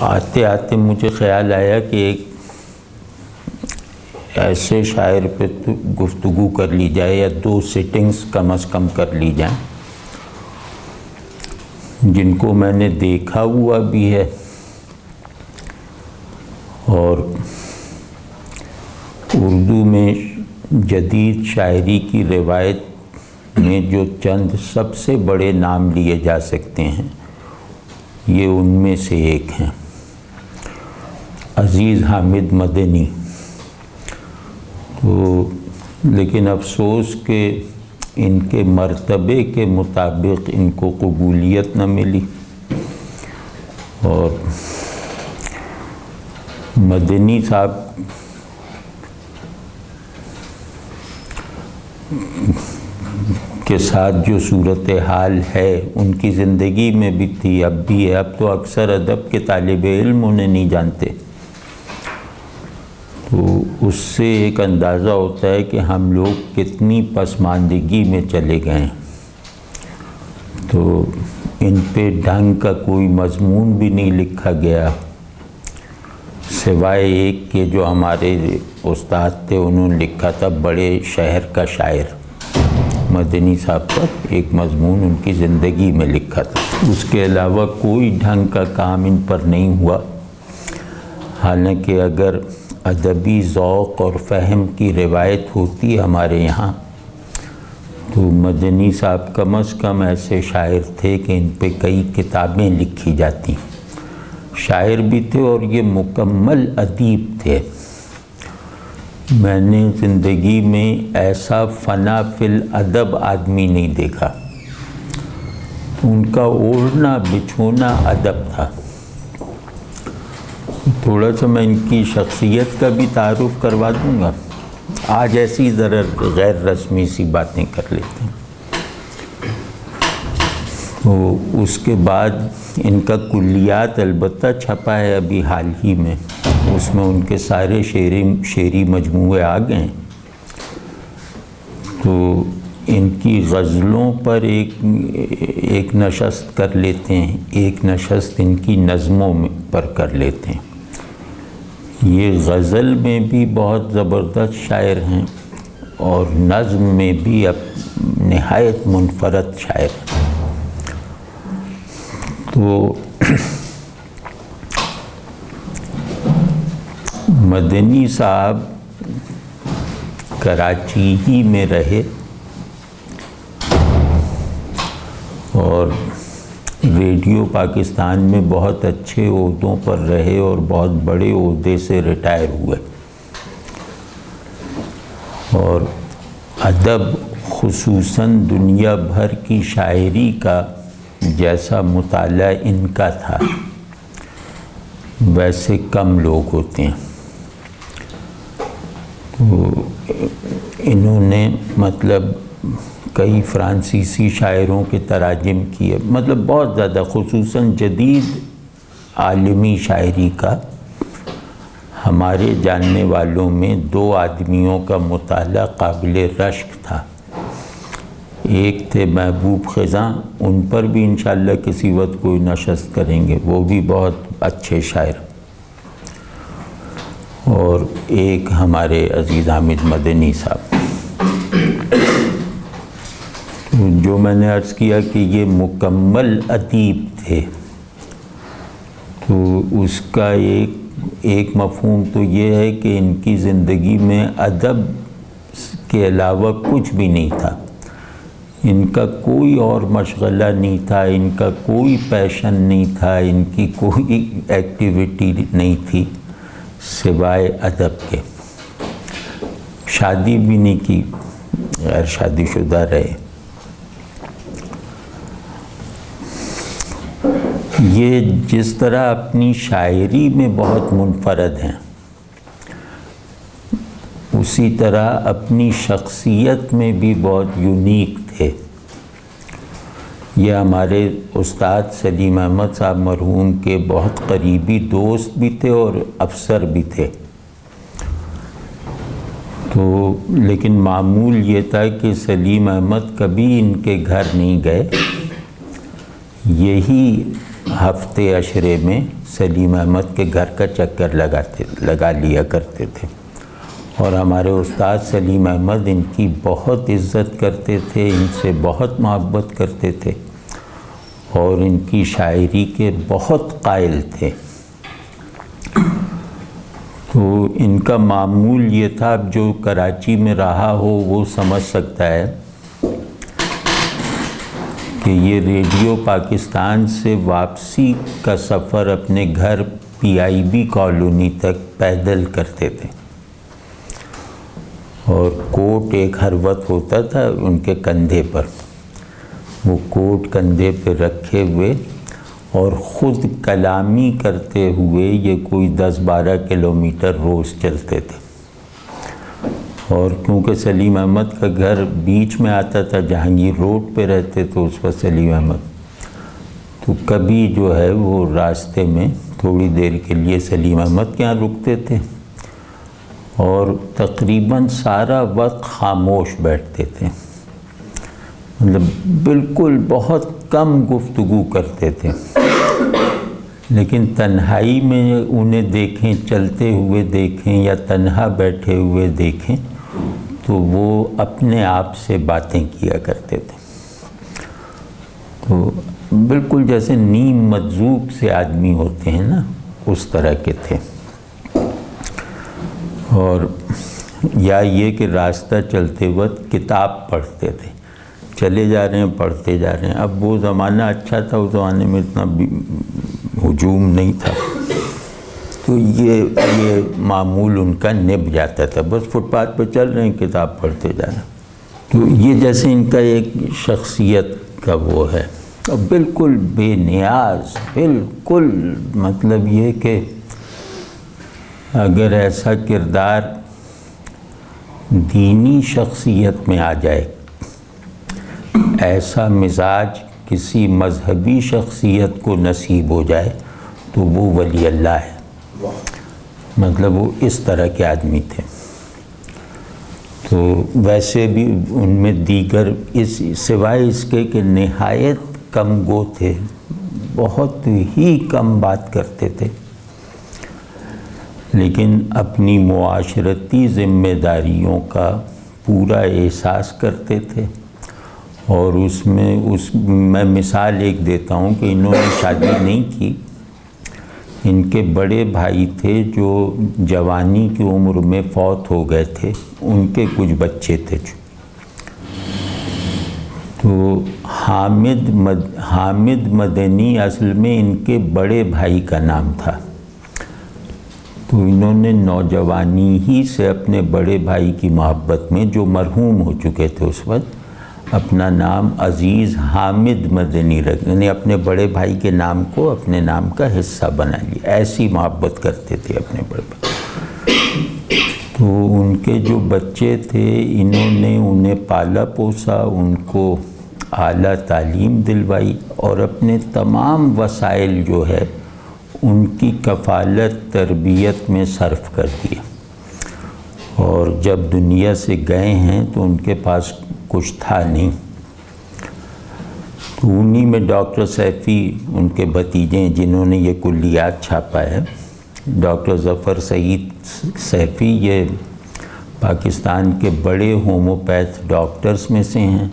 آتے آتے مجھے خیال آیا کہ ایک ایسے شاعر پہ گفتگو کر لی جائے یا 2 سٹنگز کم از کم کر لی جائیں جن کو میں نے دیکھا ہوا بھی ہے اور اردو میں جدید شاعری کی روایت میں جو چند سب سے بڑے نام لیے جا سکتے ہیں یہ ان میں سے ایک ہیں، عزیز حامد مدنی۔ تو لیکن افسوس کہ ان کے مرتبے کے مطابق ان کو قبولیت نہ ملی، اور مدنی صاحب کے ساتھ جو صورتحال ہے ان کی زندگی میں بھی تھی، اب بھی ہے۔ اب تو اکثر ادب کے طالب علم انہیں نہیں جانتے، تو اس سے ایک اندازہ ہوتا ہے کہ ہم لوگ کتنی پسماندگی میں چلے گئے ہیں۔ تو ان پہ ڈھنگ کا کوئی مضمون بھی نہیں لکھا گیا، سوائے ایک کہ جو ہمارے استاد تھے انہوں نے لکھا تھا بڑے شہر کا شاعر، مدنی صاحب پر ایک مضمون ان کی زندگی میں لکھا تھا۔ اس کے علاوہ کوئی ڈھنگ کا کام ان پر نہیں ہوا، حالانکہ اگر ادبی ذوق اور فہم کی روایت ہوتی ہمارے یہاں تو مدنی صاحب کم از کم ایسے شاعر تھے کہ ان پہ کئی کتابیں لکھی جاتی، شاعر بھی تھے اور یہ مکمل ادیب تھے۔ میں نے زندگی میں ایسا فنا فی الادب آدمی نہیں دیکھا، ان کا اوڑھنا بچھونا ادب تھا۔ تھوڑا سا میں ان کی شخصیت کا بھی تعارف کروا دوں گا، آج ایسی ذرا غیر رسمی سی باتیں کر لیتے ہیں۔ تو اس کے بعد ان کا کلیات البتہ چھپا ہے ابھی حال ہی میں، اس میں ان کے سارے شعری مجموعے آ گئے ہیں۔ تو ان کی غزلوں پر ایک نشست کر لیتے ہیں، ایک نشست ان کی نظموں پر کر لیتے ہیں۔ یہ غزل میں بھی بہت زبردست شاعر ہیں اور نظم میں بھی اب نہایت منفرد شاعر ہیں۔ تو مدنی صاحب کراچی ہی میں رہے اور ریڈیو پاکستان میں بہت اچھے عہدوں پر رہے اور بہت بڑے عہدے سے ریٹائر ہوئے، اور ادب خصوصاً دنیا بھر کی شاعری کا جیسا مطالعہ ان کا تھا ویسے کم لوگ ہوتے ہیں۔ تو انہوں نے مطلب کئی فرانسیسی شاعروں کے تراجم کیے، مطلب بہت زیادہ، خصوصاً جدید عالمی شاعری کا ہمارے جاننے والوں میں 2 آدمیوں کا مطالعہ قابل رشک تھا۔ ایک تھے محبوب خزاں، ان پر بھی انشاءاللہ کسی وقت کوئی نشست کریں گے، وہ بھی بہت اچھے شاعر، اور ایک ہمارے عزیز حامد مدنی صاحب۔ جو میں نے عرض کیا کہ یہ مکمل ادیب تھے، تو اس کا ایک مفہوم تو یہ ہے کہ ان کی زندگی میں ادب کے علاوہ کچھ بھی نہیں تھا، ان کا کوئی اور مشغلہ نہیں تھا، ان کا کوئی پیشن نہیں تھا، ان کی کوئی ایکٹیویٹی نہیں تھی سوائے ادب کے۔ شادی بھی نہیں کی، غیر شادی شدہ رہے۔ یہ جس طرح اپنی شاعری میں بہت منفرد ہیں، اسی طرح اپنی شخصیت میں بھی بہت یونیک تھے۔ یہ ہمارے استاد سلیم احمد صاحب مرحوم کے بہت قریبی دوست بھی تھے اور افسر بھی تھے۔ تو لیکن معمول یہ تھا کہ سلیم احمد کبھی ان کے گھر نہیں گئے، یہی ہفتے عشرے میں سلیم احمد کے گھر کا چکر لگا لیا کرتے تھے، اور ہمارے استاد سلیم احمد ان کی بہت عزت کرتے تھے، ان سے بہت محبت کرتے تھے، اور ان کی شاعری کے بہت قائل تھے۔ تو ان کا معمول یہ تھا، اب جو کراچی میں رہا ہو وہ سمجھ سکتا ہے کہ یہ ریڈیو پاکستان سے واپسی کا سفر اپنے گھر PIB کالونی تک پیدل کرتے تھے، اور کوٹ ایک ہر وقت ہوتا تھا ان کے کندھے پر، وہ کوٹ کندھے پہ رکھے ہوئے اور خود کلامی کرتے ہوئے یہ کوئی 10-12 کلومیٹر روز چلتے تھے۔ اور کیونکہ سلیم احمد کا گھر بیچ میں آتا تھا، جہانگیر روڈ پہ رہتے تو اس وقت سلیم احمد، تو کبھی جو ہے وہ راستے میں تھوڑی دیر کے لیے سلیم احمد کے یہاں رکتے تھے، اور تقریباً سارا وقت خاموش بیٹھتے تھے، مطلب بالکل بہت کم گفتگو کرتے تھے، لیکن تنہائی میں انہیں دیکھیں، چلتے ہوئے دیکھیں یا تنہا بیٹھے ہوئے دیکھیں تو وہ اپنے آپ سے باتیں کیا کرتے تھے، تو بالکل جیسے نیم مجذوب سے آدمی ہوتے ہیں نا، اس طرح کے تھے۔ اور یا یہ کہ راستہ چلتے وقت کتاب پڑھتے تھے، چلے جا رہے ہیں پڑھتے جا رہے ہیں۔ اب وہ زمانہ اچھا تھا، اس زمانے میں اتنا ہجوم نہیں تھا، تو یہ معمول ان کا نبھ جاتا تھا، بس فٹ پاتھ پہ چل رہے ہیں کتاب پڑھتے جا رہے ہیں۔ تو یہ جیسے ان کا ایک شخصیت کا وہ ہے، اور بالکل بے نیاز، بالکل مطلب یہ کہ اگر ایسا کردار دینی شخصیت میں آ جائے، ایسا مزاج کسی مذہبی شخصیت کو نصیب ہو جائے تو وہ ولی اللہ ہے، مطلب وہ اس طرح کے آدمی تھے۔ تو ویسے بھی ان میں دیگر سوائے اس کے کہ نہایت کم گو تھے، بہت ہی کم بات کرتے تھے، لیکن اپنی معاشرتی ذمہ داریوں کا پورا احساس کرتے تھے، اور میں مثال ایک دیتا ہوں کہ انہوں نے شادی نہیں کی، ان کے بڑے بھائی تھے جو جوانی کی عمر میں فوت ہو گئے تھے، ان کے کچھ بچے تھے، تو حامد مدنی اصل میں ان کے بڑے بھائی کا نام تھا، تو انہوں نے نوجوانی ہی سے اپنے بڑے بھائی کی محبت میں، جو مرحوم ہو چکے تھے اس وقت، اپنا نام عزیز حامد مدنی یعنی اپنے بڑے بھائی کے نام کو اپنے نام کا حصہ بنا لیا، ایسی محبت کرتے تھے اپنے بڑے بھائی۔ تو ان کے جو بچے تھے، انہوں نے انہیں پالا پوسا، ان کو اعلیٰ تعلیم دلوائی، اور اپنے تمام وسائل جو ہے ان کی کفالت تربیت میں صرف کر دیا، اور جب دنیا سے گئے ہیں تو ان کے پاس کچھ تھا نہیں، تو انہی میں ڈاکٹر سیفی ان کے بھتیجے ہیں جنہوں نے یہ کلیات چھاپا ہے، ڈاکٹر ظفر سعید سیفی، یہ پاکستان کے بڑے ہومیوپیتھ ڈاکٹرز میں سے ہیں،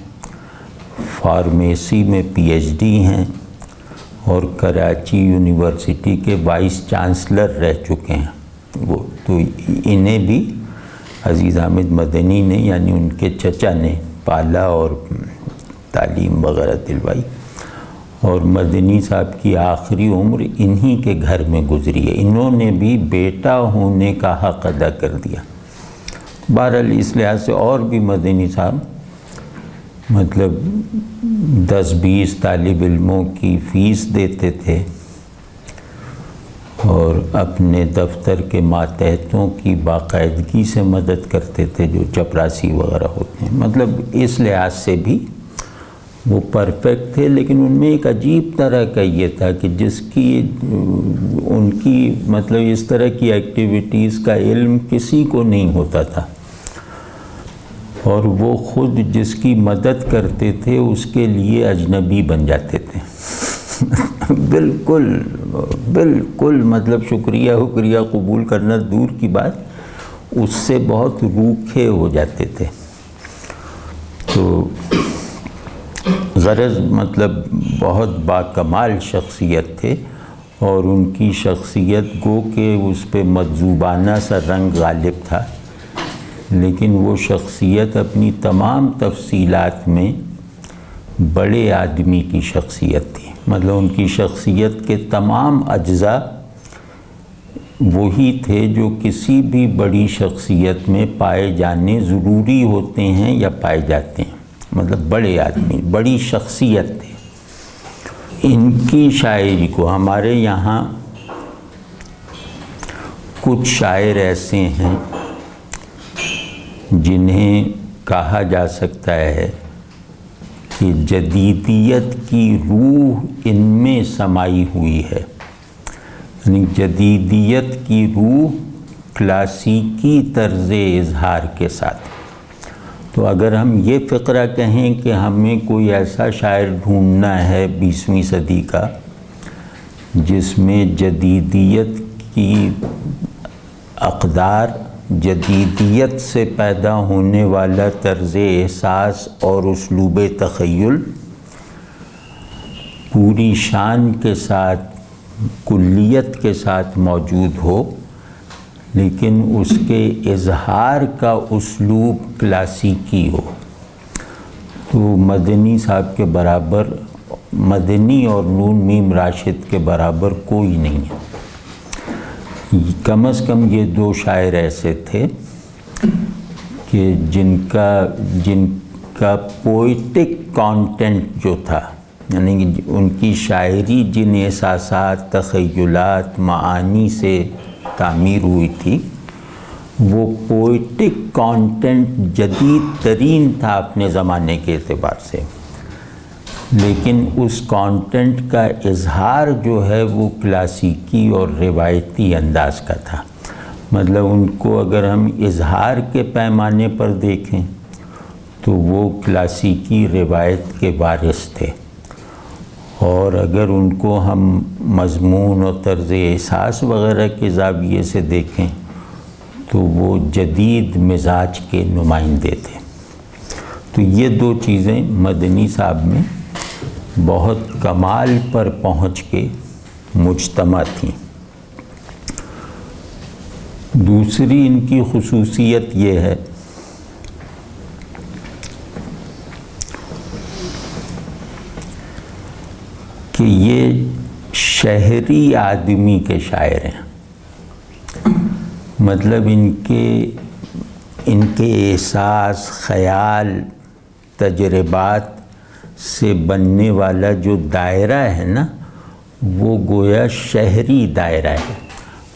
فارمیسی میں PhD ہیں، اور کراچی یونیورسٹی کے وائس چانسلر رہ چکے ہیں وہ، تو انہیں بھی عزیز حامد مدنی نے یعنی ان کے چچا نے پالا اور تعلیم وغیرہ دلوائی، اور مدنی صاحب کی آخری عمر انہی کے گھر میں گزری ہے، انہوں نے بھی بیٹا ہونے کا حق ادا کر دیا۔ بہرحال اس لحاظ سے اور بھی مدنی صاحب مطلب 10-20 طالب علموں کی فیس دیتے تھے، اور اپنے دفتر کے ماتحتوں کی باقاعدگی سے مدد کرتے تھے جو چپراسی وغیرہ ہوتے ہیں، مطلب اس لحاظ سے بھی وہ پرفیکٹ تھے، لیکن ان میں ایک عجیب طرح کا یہ تھا کہ جس کی ان کی مطلب اس طرح کی ایکٹیویٹیز کا علم کسی کو نہیں ہوتا تھا، اور وہ خود جس کی مدد کرتے تھے اس کے لیے اجنبی بن جاتے تھے بالکل بالکل، مطلب شکریہ قبول کرنا دور کی بات، اس سے بہت روکھے ہو جاتے تھے. تو غرض مطلب بہت باکمال شخصیت تھے، اور ان کی شخصیت گو کہ اس پہ مجذوبانہ سا رنگ غالب تھا، لیکن وہ شخصیت اپنی تمام تفصیلات میں بڑے آدمی کی شخصیت تھی. مطلب ان کی شخصیت کے تمام اجزاء وہی تھے جو کسی بھی بڑی شخصیت میں پائے جانے ضروری ہوتے ہیں یا پائے جاتے ہیں. مطلب بڑے آدمی، بڑی شخصیت تھے. ان کی شاعری کو ہمارے یہاں کچھ شاعر ایسے ہیں جنہیں کہا جا سکتا ہے کہ جدیدیت کی روح ان میں سمائی ہوئی ہے. یعنی جدیدیت کی روح کلاسیکی طرز اظہار کے ساتھ. تو اگر ہم یہ فقرہ کہیں کہ ہمیں کوئی ایسا شاعر ڈھونڈنا ہے 20ویں صدی کا جس میں جدیدیت کی اقدار، جدیدیت سے پیدا ہونے والا طرز احساس اور اسلوب تخیل پوری شان کے ساتھ، کلیت کے ساتھ موجود ہو، لیکن اس کے اظہار کا اسلوب کلاسیکی ہو، تو مدنی صاحب کے برابر، مدنی اور نون میم راشد کے برابر کوئی نہیں ہے. کم از کم یہ دو شاعر ایسے تھے کہ جن کا پوئٹک کانٹینٹ جو تھا، یعنی ان کی شاعری جن احساسات، تخیلات، معانی سے تعمیر ہوئی تھی، وہ پوئٹک کانٹینٹ جدید ترین تھا اپنے زمانے کے اعتبار سے، لیکن اس کانٹینٹ کا اظہار جو ہے وہ کلاسیکی اور روایتی انداز کا تھا. مطلب ان کو اگر ہم اظہار کے پیمانے پر دیکھیں تو وہ کلاسیکی روایت کے وارث تھے، اور اگر ان کو ہم مضمون اور طرز احساس وغیرہ کے زاویے سے دیکھیں تو وہ جدید مزاج کے نمائندے تھے. تو یہ دو چیزیں مدنی صاحب میں بہت کمال پر پہنچ کے مجتمع تھیں. دوسری ان کی خصوصیت یہ ہے کہ یہ شہری آدمی کے شاعر ہیں. مطلب ان کے احساس، خیال، تجربات سے بننے والا جو دائرہ ہے نا، وہ گویا شہری دائرہ ہے.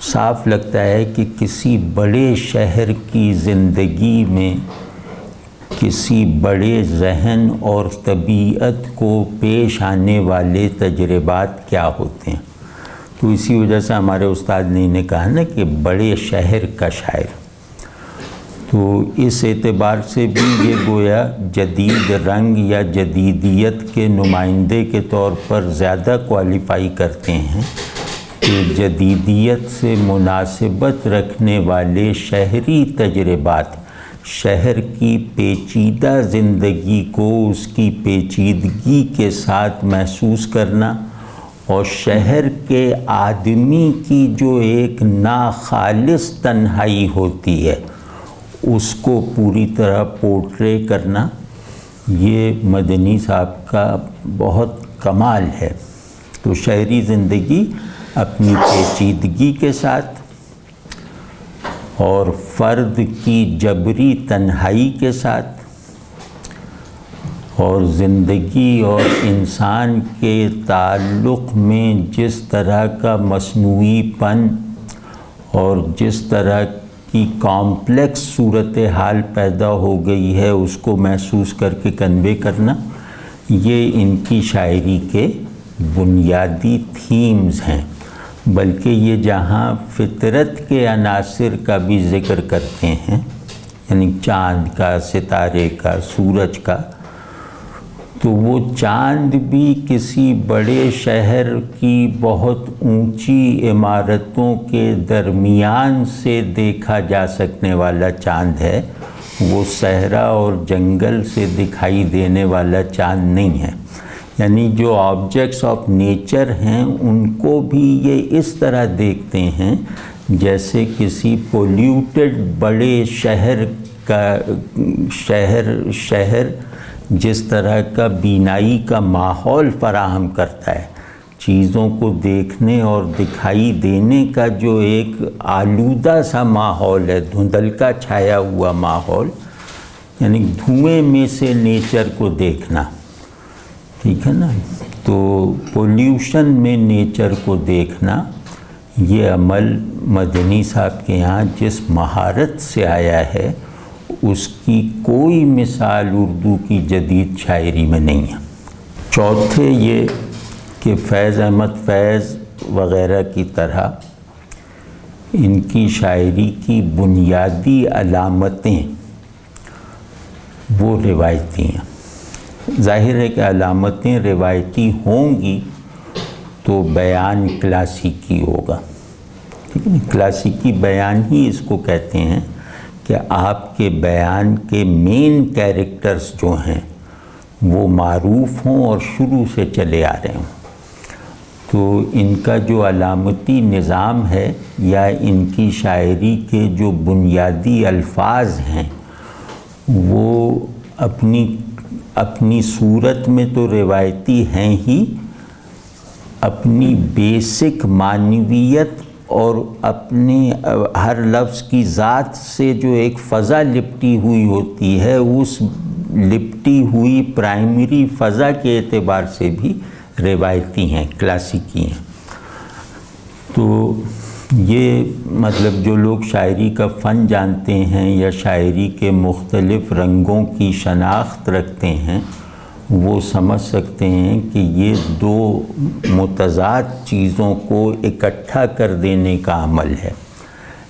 صاف لگتا ہے کہ کسی بڑے شہر کی زندگی میں کسی بڑے ذہن اور طبیعت کو پیش آنے والے تجربات کیا ہوتے ہیں. تو اسی وجہ سے ہمارے استاد نے انہیں کہا نا کہ بڑے شہر کا شاعر. تو اس اعتبار سے بھی یہ گویا جدید رنگ یا جدیدیت کے نمائندے کے طور پر زیادہ کوالیفائی کرتے ہیں کہ جدیدیت سے مناسبت رکھنے والے شہری تجربات، شہر کی پیچیدہ زندگی کو اس کی پیچیدگی کے ساتھ محسوس کرنا، اور شہر کے آدمی کی جو ایک ناخالص تنہائی ہوتی ہے اس کو پوری طرح پورٹرے کرنا، یہ مدنی صاحب کا بہت کمال ہے. تو شہری زندگی اپنی پیچیدگی کے ساتھ اور فرد کی جبری تنہائی کے ساتھ اور زندگی اور انسان کے تعلق میں جس طرح کا مصنوعی پن اور جس طرح کی کامپلیکس صورتحال پیدا ہو گئی ہے اس کو محسوس کر کے کنوے کرنا، یہ ان کی شاعری کے بنیادی تھیمز ہیں. بلکہ یہ جہاں فطرت کے عناصر کا بھی ذکر کرتے ہیں، یعنی چاند کا، ستارے کا، سورج کا، تو وہ چاند بھی کسی بڑے شہر کی بہت اونچی عمارتوں کے درمیان سے دیکھا جا سکنے والا چاند ہے، وہ صحرا اور جنگل سے دکھائی دینے والا چاند نہیں ہے۔ یعنی جو آبجیکٹس آف نیچر ہیں ان کو بھی یہ اس طرح دیکھتے ہیں جیسے کسی پولیوٹڈ بڑے شہر کا شہر جس طرح کا بینائی کا ماحول فراہم کرتا ہے، چیزوں کو دیکھنے اور دکھائی دینے کا جو ایک آلودہ سا ماحول ہے، دھندلکا چھایا ہوا ماحول، یعنی دھوئیں میں سے نیچر کو دیکھنا، ٹھیک ہے نا، تو پولیوشن میں نیچر کو دیکھنا، یہ عمل مدنی صاحب کے یہاں جس مہارت سے آیا ہے اس کی کوئی مثال اردو کی جدید شاعری میں نہیں ہے۔ چوتھے یہ کہ فیض احمد فیض وغیرہ کی طرح ان کی شاعری کی بنیادی علامتیں وہ روایتی ہیں۔ ظاہر ہے کہ علامتیں روایتی ہوں گی تو بیان کلاسیکی ہوگا، ٹھیک ہے نا، کلاسیکی بیان ہی اس کو کہتے ہیں کہ آپ کے بیان کے مین کیریکٹرز جو ہیں وہ معروف ہوں اور شروع سے چلے آ رہے ہوں۔ تو ان کا جو علامتی نظام ہے یا ان کی شاعری کے جو بنیادی الفاظ ہیں وہ اپنی صورت میں تو روایتی ہیں ہی، اپنی بیسک معنویت اور اپنے ہر لفظ کی ذات سے جو ایک فضا لپٹی ہوئی ہوتی ہے، اس لپٹی ہوئی پرائمری فضا کے اعتبار سے بھی روایتی ہیں، کلاسیکی ہیں۔ تو یہ مطلب جو لوگ شاعری کا فن جانتے ہیں یا شاعری کے مختلف رنگوں کی شناخت رکھتے ہیں وہ سمجھ سکتے ہیں کہ یہ دو متضاد چیزوں کو اکٹھا کر دینے کا عمل ہے،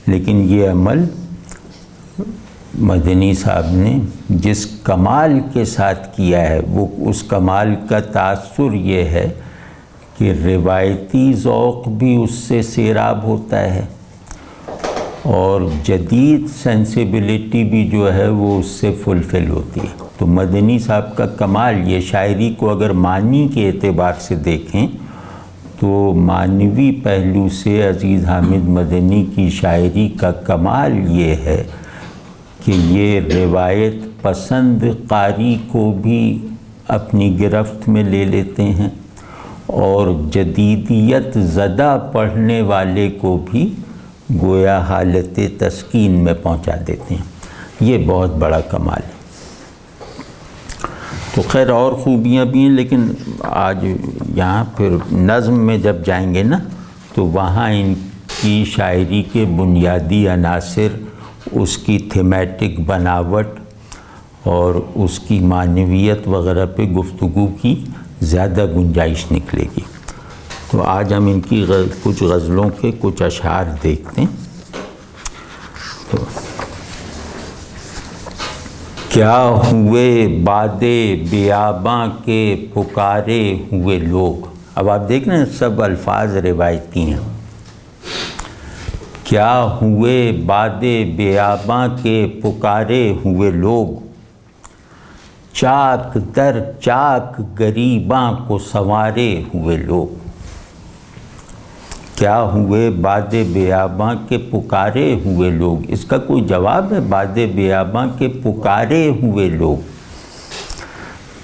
لیکن یہ عمل مدنی صاحب نے جس کمال کے ساتھ کیا ہے وہ اس کمال کا تاثر یہ ہے کہ روایتی ذوق بھی اس سے سیراب ہوتا ہے اور جدید سینسیبلٹی بھی جو ہے وہ اس سے فلفل ہوتی ہے۔ تو مدنی صاحب کا کمال یہ، شاعری کو اگر معنی کے اعتبار سے دیکھیں تو معنوی پہلو سے عزیز حامد مدنی کی شاعری کا کمال یہ ہے کہ یہ روایت پسند قاری کو بھی اپنی گرفت میں لے لیتے ہیں اور جدیدیت زدہ پڑھنے والے کو بھی گویا حالت تسکین میں پہنچا دیتے ہیں۔ یہ بہت بڑا کمال ہے۔ تو خیر اور خوبیاں بھی ہیں، لیکن آج یہاں پھر نظم میں جب جائیں گے نا تو وہاں ان کی شاعری کے بنیادی عناصر، اس کی تھیمیٹک بناوٹ اور اس کی معنویت وغیرہ پہ گفتگو کی زیادہ گنجائش نکلے گی۔ تو آج ہم ان کی کچھ غزلوں کے کچھ اشعار دیکھتے ہیں۔ تو کیا ہوئے بادے بیاباں کے پکارے ہوئے لوگ، اب آپ دیکھ رہے ہیں سب الفاظ روایتی ہیں۔ کیا ہوئے بادے بیاباں کے پکارے ہوئے لوگ، چاک در چاک گریباں کو سنوارے ہوئے لوگ۔ کیا ہوئے باد بیاباں کے پکارے ہوئے لوگ، اس کا کوئی جواب ہے؟ باد بیاباں کے پکارے ہوئے لوگ،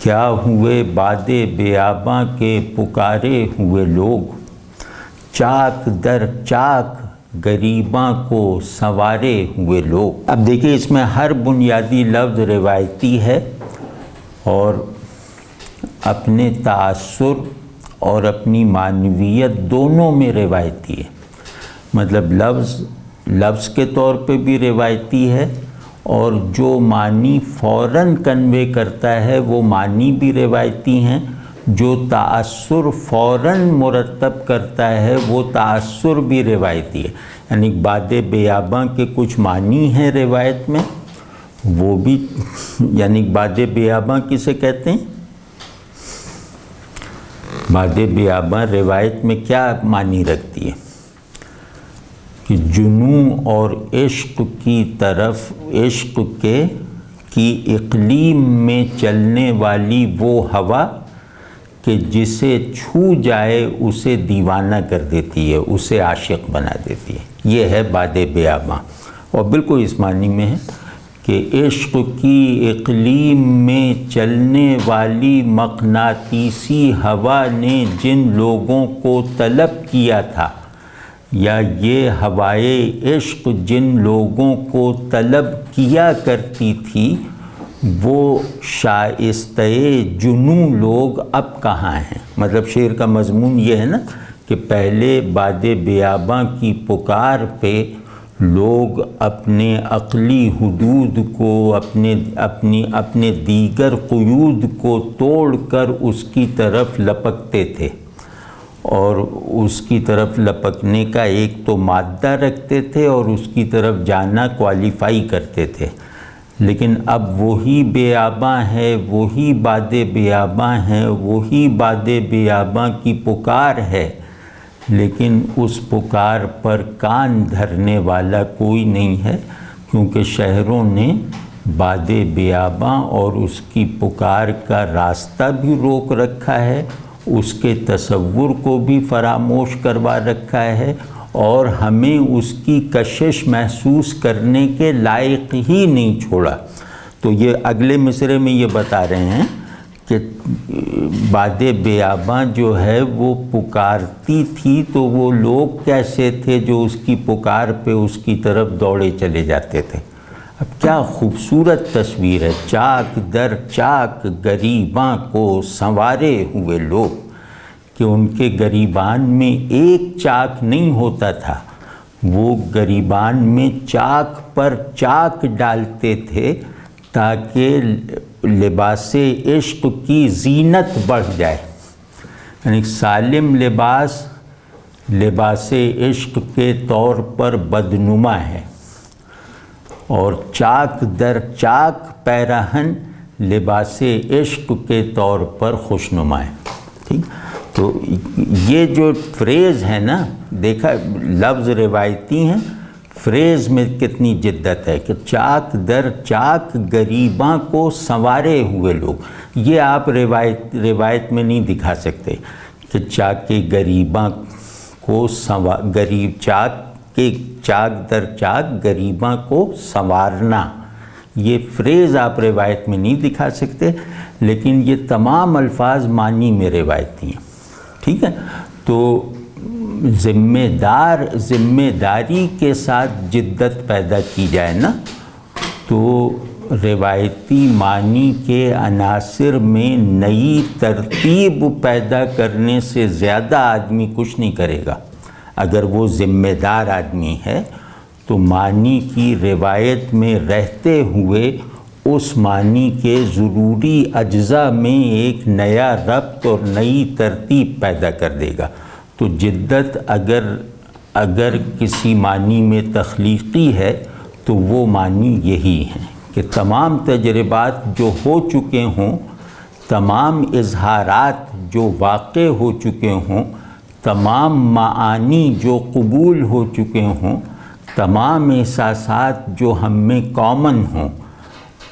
کیا ہوئے باد بیاباں کے پکارے ہوئے لوگ، چاک در چاک غریباں کو سنوارے ہوئے لوگ۔ اب دیکھیں اس میں ہر بنیادی لفظ روایتی ہے اور اپنے تاثر اور اپنی معنویت دونوں میں روایتی ہے، مطلب لفظ کے طور پہ بھی روایتی ہے اور جو معنی فوراً کنوے کرتا ہے وہ معنی بھی روایتی ہیں، جو تاثر فوراً مرتب کرتا ہے وہ تاثر بھی روایتی ہے۔ یعنی باد بیاباں کے کچھ معنی ہیں روایت میں، وہ بھی، یعنی باد بیاباں کسے کہتے ہیں؟ باد بیاباں روایت میں کیا معنی رکھتی ہے کہ جنوں اور عشق کی طرف، عشق کی اقلیم میں چلنے والی وہ ہوا کہ جسے چھو جائے اسے دیوانہ کر دیتی ہے، اسے عاشق بنا دیتی ہے، یہ ہے باد بیاباں۔ اور بالکل اس معنی میں ہے کہ عشق کی اقلیم میں چلنے والی مقناطیسی ہوا نے جن لوگوں کو طلب کیا تھا، یا یہ ہوائے عشق جن لوگوں کو طلب کیا کرتی تھی، وہ شائستہ جنوں لوگ اب کہاں ہیں؟ مطلب شعر کا مضمون یہ ہے نا کہ پہلے باد بیاباں کی پکار پہ لوگ اپنے عقلی حدود کو، اپنے دیگر قیود کو توڑ کر اس کی طرف لپکتے تھے، اور اس کی طرف لپکنے کا ایک تو مادہ رکھتے تھے اور اس کی طرف جانا کوالیفائی کرتے تھے۔ لیکن اب وہی بیاباں ہے، وہی باد بیاباں ہے، وہی باد بیاباں کی پکار ہے، لیکن اس پکار پر کان دھرنے والا کوئی نہیں ہے، کیونکہ شہروں نے باد بیاباں اور اس کی پکار کا راستہ بھی روک رکھا ہے، اس کے تصور کو بھی فراموش کروا رکھا ہے، اور ہمیں اس کی کشش محسوس کرنے کے لائق ہی نہیں چھوڑا۔ تو یہ اگلے مصرعے میں یہ بتا رہے ہیں کہ باد بیاباں جو ہے وہ پکارتی تھی، تو وہ لوگ کیسے تھے جو اس کی پکار پہ اس کی طرف دوڑے چلے جاتے تھے۔ اب کیا خوبصورت تصویر ہے، چاک در چاک گریباں کو سنوارے ہوئے لوگ، کہ ان کے گریبان میں ایک چاک نہیں ہوتا تھا، وہ گریبان میں چاک پر چاک ڈالتے تھے تاکہ لباس عشق کی زینت بڑھ جائے۔ یعنی سالم لباس عشق کے طور پر بدنما ہے، اور چاک در چاک پیراہن لباس عشق کے طور پر خوشنما ہے۔ ٹھیک، تو یہ جو فریز ہے نا، دیکھا لفظ روایتی ہیں، فریز میں کتنی جدت ہے کہ چاک در چاک غریباں کو سنوارے ہوئے لوگ، یہ آپ روایت میں نہیں دکھا سکتے کہ چاک کے غریباں کو چاک در چاک غریباں کو سنوارنا، یہ فریز آپ روایت میں نہیں دکھا سکتے، لیکن یہ تمام الفاظ معنی میں روایتی ہیں۔ ٹھیک ہے، تو ذمہ داری کے ساتھ جدت پیدا کی جائے نا، تو روایتی معنی کے عناصر میں نئی ترتیب پیدا کرنے سے زیادہ آدمی کچھ نہیں کرے گا۔ اگر وہ ذمہ دار آدمی ہے تو معنی کی روایت میں رہتے ہوئے اس معنی کے ضروری اجزاء میں ایک نیا ربط اور نئی ترتیب پیدا کر دے گا۔ تو جدت اگر کسی معنی میں تخلیقی ہے تو وہ معنی یہی ہیں کہ تمام تجربات جو ہو چکے ہوں، تمام اظہارات جو واقع ہو چکے ہوں، تمام معانی جو قبول ہو چکے ہوں، تمام احساسات جو ہم میں کامن ہوں،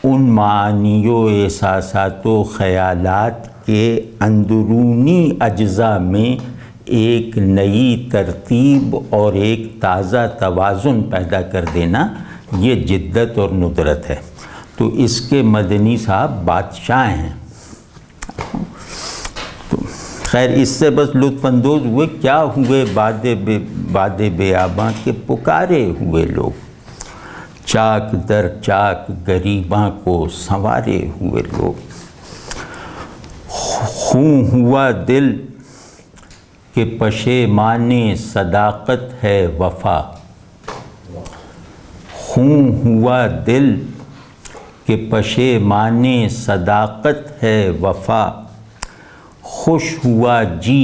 ان معانی و احساسات و خیالات کے اندرونی اجزاء میں ایک نئی ترتیب اور ایک تازہ توازن پیدا کر دینا، یہ جدت اور ندرت ہے۔ تو اس کے مدنی صاحب بادشاہ ہیں۔ تو خیر، اس سے بس لطف اندوز ہوئے، کیا ہوئے باد بیاباں کے پکارے ہوئے لوگ، چاک در چاک غریباں کو سنوارے ہوئے لوگ، خوں ہوا دل کہ پشیمان صداقت ہے وفا، خوں ہوا دل کہ پشیمان صداقت ہے وفا، خوش ہوا جی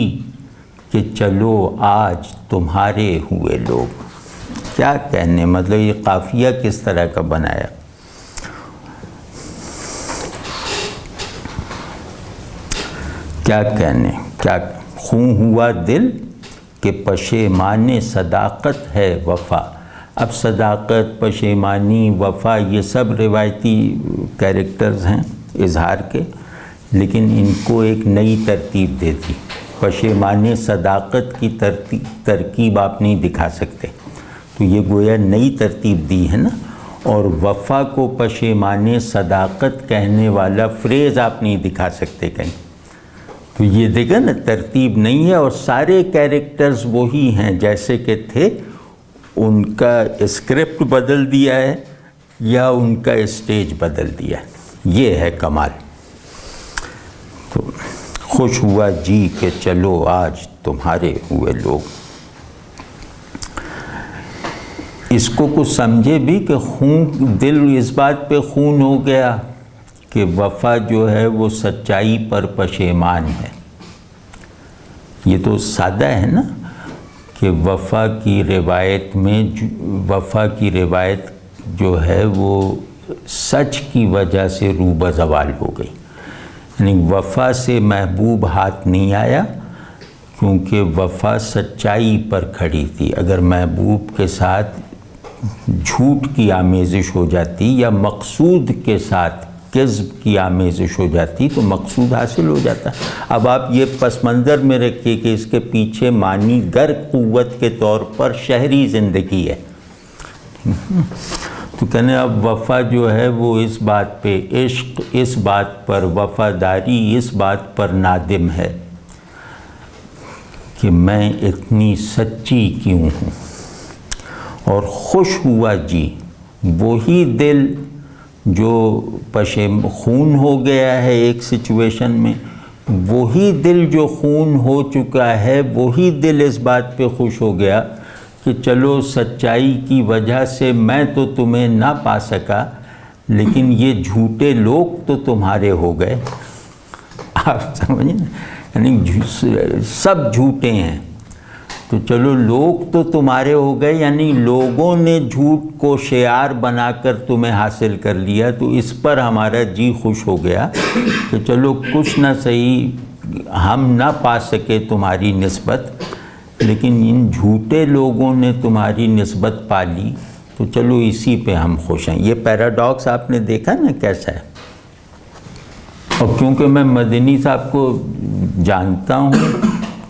کہ چلو آج تمہارے ہوئے لوگ۔ کیا کہنے، مطلب یہ قافیہ کس طرح کا بنایا۔ کیا کہنے، کیا خوں ہوا دل کہ پشیمان صداقت ہے وفا. اب صداقت، پشیمانی، وفا یہ سب روایتی کیریکٹرز ہیں اظہار کے، لیکن ان کو ایک نئی ترتیب دے دی. پشیمان صداقت کی ترکیب آپ نہیں دکھا سکتے، تو یہ گویا نئی ترتیب دی ہے نا. اور وفا کو پشیمان صداقت کہنے والا فریز آپ نہیں دکھا سکتے کہیں. تو یہ دیکھا نا، ترتیب نہیں ہے، اور سارے کیریکٹرز وہی ہیں جیسے کہ تھے. ان کا اسکرپٹ بدل دیا ہے یا ان کا اسٹیج بدل دیا ہے، یہ ہے کمال. تو خوش ہوا جی کہ چلو آج تمہارے ہوئے لوگ. اس کو کچھ سمجھے بھی کہ خون دل اس بات پہ خون ہو گیا کہ وفا جو ہے وہ سچائی پر پشیمان ہے. یہ تو سادہ ہے نا کہ وفا کی روایت میں وفا کی روایت جو ہے وہ سچ کی وجہ سے روبہ زوال ہو گئی. یعنی وفا سے محبوب ہاتھ نہیں آیا کیونکہ وفا سچائی پر کھڑی تھی. اگر محبوب کے ساتھ جھوٹ کی آمیزش ہو جاتی یا مقصود کے ساتھ کذب کی آمیزش ہو جاتی تو مقصود حاصل ہو جاتا. اب آپ یہ پس منظر میں رکھیے کہ اس کے پیچھے معنی گر قوت کے طور پر شہری زندگی ہے. تو کہنے اب وفا جو ہے وہ اس بات پہ، عشق اس بات پر، وفاداری اس بات پر نادم ہے کہ میں اتنی سچی کیوں ہوں. اور خوش ہوا جی، وہی دل جو خون ہو گیا ہے ایک سچویشن میں، وہی دل جو خون ہو چکا ہے، وہی دل اس بات پہ خوش ہو گیا کہ چلو سچائی کی وجہ سے میں تو تمہیں نہ پا سکا، لیکن یہ جھوٹے لوگ تو تمہارے ہو گئے. آپ سمجھیں، یعنی سب جھوٹے ہیں تو چلو لوگ تو تمہارے ہو گئے، یعنی لوگوں نے جھوٹ کو شعار بنا کر تمہیں حاصل کر لیا. تو اس پر ہمارا جی خوش ہو گیا کہ چلو کچھ نہ صحیح ہم نہ پا سکے تمہاری نسبت، لیکن ان جھوٹے لوگوں نے تمہاری نسبت پا لی، تو چلو اسی پہ ہم خوش ہیں. یہ پیراڈاکس آپ نے دیکھا نا کیسا ہے. اور کیونکہ میں مدنی صاحب کو جانتا ہوں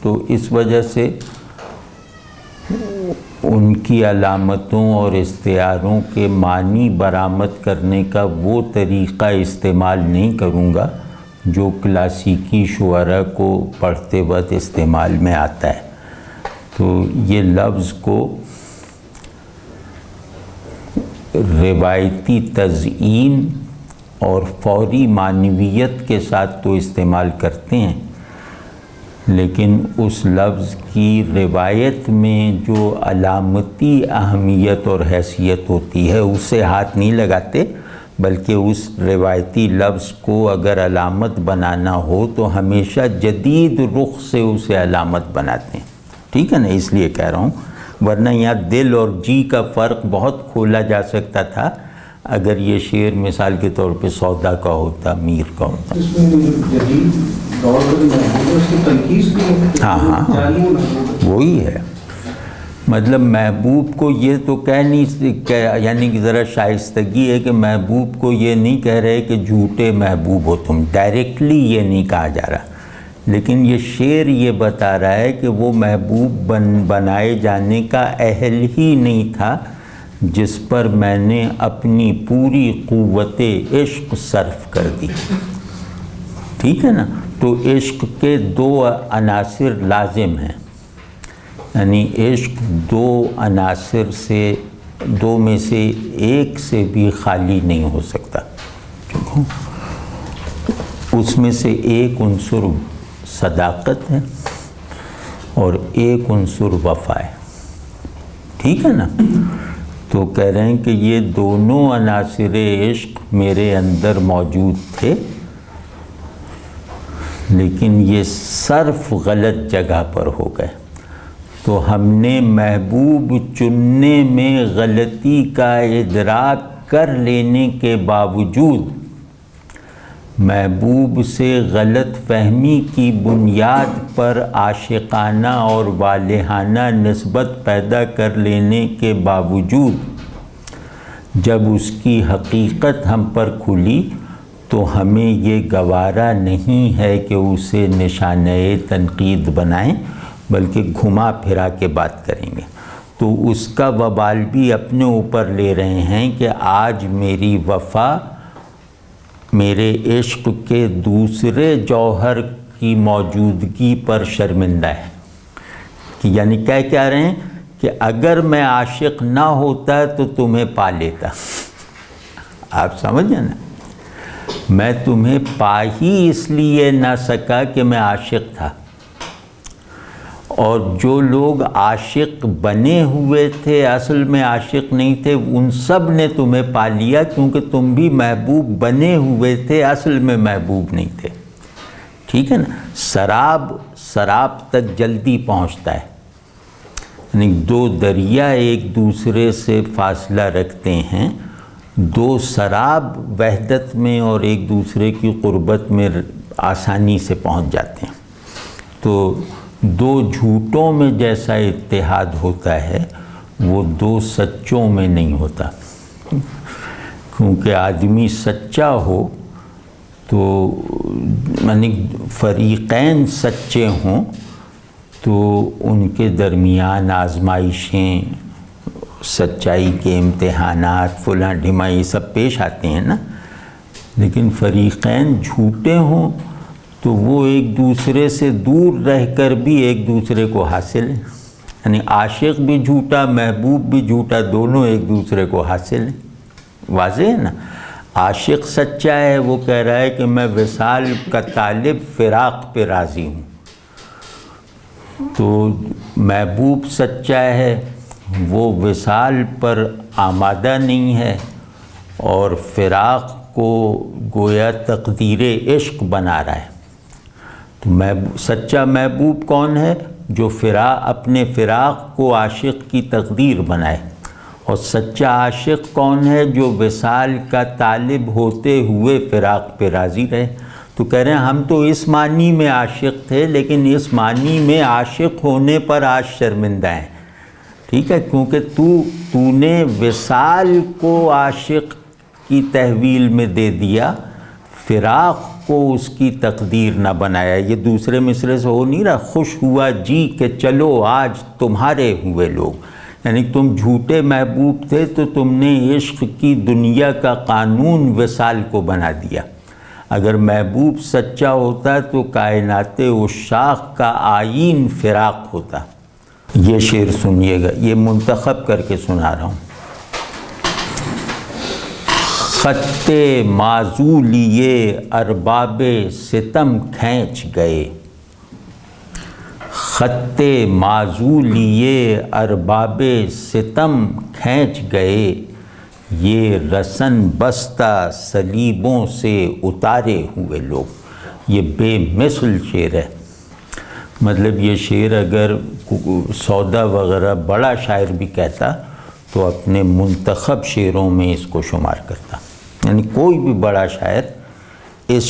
تو اس وجہ سے ان کی علامتوں اور استعاروں کے معنی برآمد کرنے کا وہ طریقہ استعمال نہیں کروں گا جو کلاسیکی شعراء کو پڑھتے وقت استعمال میں آتا ہے. تو یہ لفظ کو روایتی تزئین اور فوری معنویت کے ساتھ تو استعمال کرتے ہیں، لیکن اس لفظ کی روایت میں جو علامتی اہمیت اور حیثیت ہوتی ہے اسے ہاتھ نہیں لگاتے، بلکہ اس روایتی لفظ کو اگر علامت بنانا ہو تو ہمیشہ جدید رخ سے اسے علامت بناتے ہیں. ٹھیک ہے نا، اس لیے کہہ رہا ہوں، ورنہ یہاں دل اور جی کا فرق بہت کھولا جا سکتا تھا اگر یہ شعر مثال کے طور پہ سودا کا ہوتا، میر کا ہوتا. ہاں وہی ہے. مطلب محبوب کو یہ تو کہہ نہیں، یعنی کہ ذرا شائستگی ہے کہ محبوب کو یہ نہیں کہہ رہے کہ جھوٹے محبوب ہو تم، ڈائریکٹلی یہ نہیں کہا جا رہا، لیکن یہ شعر یہ بتا رہا ہے کہ وہ محبوب بنائے جانے کا اہل ہی نہیں تھا جس پر میں نے اپنی پوری قوت عشق صرف کر دی. ٹھیک ہے نا. تو عشق کے دو عناصر لازم ہیں، یعنی عشق دو عناصر سے، دو میں سے ایک سے بھی خالی نہیں ہو سکتا. اس میں سے ایک عنصر صداقت ہے اور ایک عنصر وفا ہے. ٹھیک ہے نا. تو کہہ رہے ہیں کہ یہ دونوں عناصر عشق میرے اندر موجود تھے، لیکن یہ صرف غلط جگہ پر ہو گئے. تو ہم نے محبوب چننے میں غلطی کا ادراک کر لینے کے باوجود محبوب سے غلط فہمی کی بنیاد پر عاشقانہ اور والہانہ نسبت پیدا کر لینے کے باوجود جب اس کی حقیقت ہم پر کھلی تو ہمیں یہ گوارا نہیں ہے کہ اسے نشانہ تنقید بنائیں، بلکہ گھما پھرا کے بات کریں گے۔ تو اس کا وبال بھی اپنے اوپر لے رہے ہیں کہ آج میری وفا میرے عشق کے دوسرے جوہر کی موجودگی پر شرمندہ ہے، کہ یعنی کہہ رہے ہیں کہ اگر میں عاشق نہ ہوتا تو تمہیں پا لیتا۔ آپ سمجھیں نا، میں تمہیں پا ہی اس لیے نہ سکا کہ میں عاشق تھا، اور جو لوگ عاشق بنے ہوئے تھے اصل میں عاشق نہیں تھے، ان سب نے تمہیں پا لیا، کیونکہ تم بھی محبوب بنے ہوئے تھے، اصل میں محبوب نہیں تھے۔ ٹھیک ہے نا، سراب تک جلدی پہنچتا ہے، یعنی دو دریا ایک دوسرے سے فاصلہ رکھتے ہیں، دو سراب وحدت میں اور ایک دوسرے کی قربت میں آسانی سے پہنچ جاتے ہیں۔ تو دو جھوٹوں میں جیسا اتحاد ہوتا ہے وہ دو سچوں میں نہیں ہوتا، کیونکہ آدمی سچا ہو تو یعنی فریقین سچے ہوں تو ان کے درمیان آزمائشیں، سچائی کے امتحانات، فلاں ڈھیما، یہ سب پیش آتے ہیں نا، لیکن فریقین جھوٹے ہوں تو وہ ایک دوسرے سے دور رہ کر بھی ایک دوسرے کو حاصل ہیں، یعنی عاشق بھی جھوٹا، محبوب بھی جھوٹا، دونوں ایک دوسرے کو حاصل ہیں۔ واضح ہے نا، عاشق سچا ہے، وہ کہہ رہا ہے کہ میں وصال کا طالب فراق پہ راضی ہوں، تو محبوب سچا ہے، وہ وصال پر آمادہ نہیں ہے اور فراق کو گویا تقدیر عشق بنا رہا ہے۔ تو سچا محبوب کون ہے؟ جو اپنے فراق کو عاشق کی تقدیر بنائے، اور سچا عاشق کون ہے؟ جو وصال کا طالب ہوتے ہوئے فراق پہ راضی رہے۔ تو کہہ رہے ہیں ہم تو اس معنی میں عاشق تھے، لیکن اس معنی میں عاشق ہونے پر آج شرمندہ ہیں۔ ٹھیک ہے، کیونکہ تو نے وصال کو عاشق کی تحویل میں دے دیا، فراق کو اس کی تقدیر نہ بنایا۔ یہ دوسرے مصرے سے ہو نہیں رہا، خوش ہوا جی کہ چلو آج تمہارے ہوئے لوگ، یعنی تم جھوٹے محبوب تھے تو تم نے عشق کی دنیا کا قانون وصال کو بنا دیا۔ اگر محبوب سچا ہوتا تو کائنات عشاق کا آئین فراق ہوتا۔ یہ شعر سنیے گا، یہ منتخب کر کے سنا رہا ہوں۔ خط معزو لیے ارباب ستم کھینچ گئے، خط معزو لیے ارباب ستم کھینچ گئے، یہ رسن بستہ صلیبوں سے اتارے ہوئے لوگ۔ یہ بے مثل شعر ہے، مطلب یہ شعر اگر سودا وغیرہ بڑا شاعر بھی کہتا تو اپنے منتخب شعروں میں اس کو شمار کرتا، یعنی کوئی بھی بڑا شاعر اس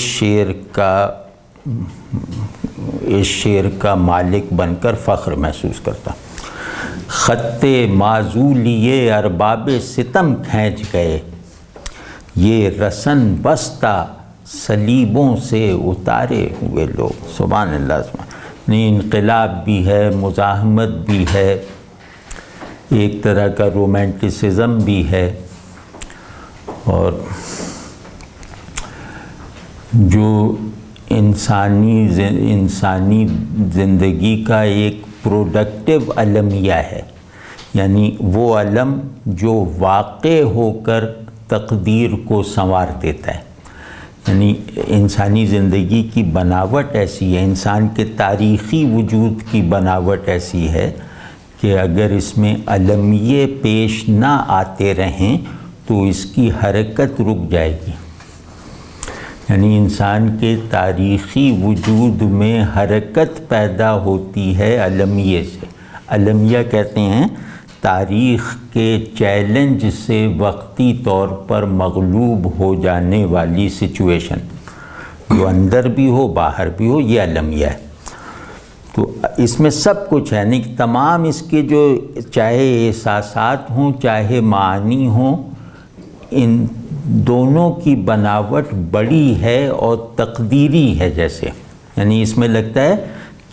شعر کا مالک بن کر فخر محسوس کرتا۔ خط معزو لیے ارباب ستم کھینچ گئے، یہ رسن بستہ صلیبوں سے اتارے ہوئے لوگ۔ سبحان اللہ، سبحان اللہ۔ انقلاب بھی ہے، مزاحمت بھی ہے، ایک طرح کا رومانٹسزم بھی ہے، اور جو انسانی زندگی کا ایک پروڈکٹیو المیہ ہے، یعنی وہ علم جو واقع ہو کر تقدیر کو سنوار دیتا ہے۔ یعنی انسانی زندگی کی بناوٹ ایسی ہے، انسان کے تاریخی وجود کی بناوٹ ایسی ہے کہ اگر اس میں المیے پیش نہ آتے رہیں تو اس کی حرکت رک جائے گی۔ یعنی انسان کے تاریخی وجود میں حرکت پیدا ہوتی ہے المیے سے۔ المیہ کہتے ہیں تاریخ کے چیلنج سے وقتی طور پر مغلوب ہو جانے والی سچویشن۔ جو اندر بھی ہو باہر بھی ہو، یہ المیہ ہے۔ تو اس میں سب کچھ ہے، نہیں تمام اس کے جو چاہے احساسات ہوں چاہے معانی ہوں، ان دونوں کی بناوٹ بڑی ہے اور تقدیری ہے جیسے، یعنی اس میں لگتا ہے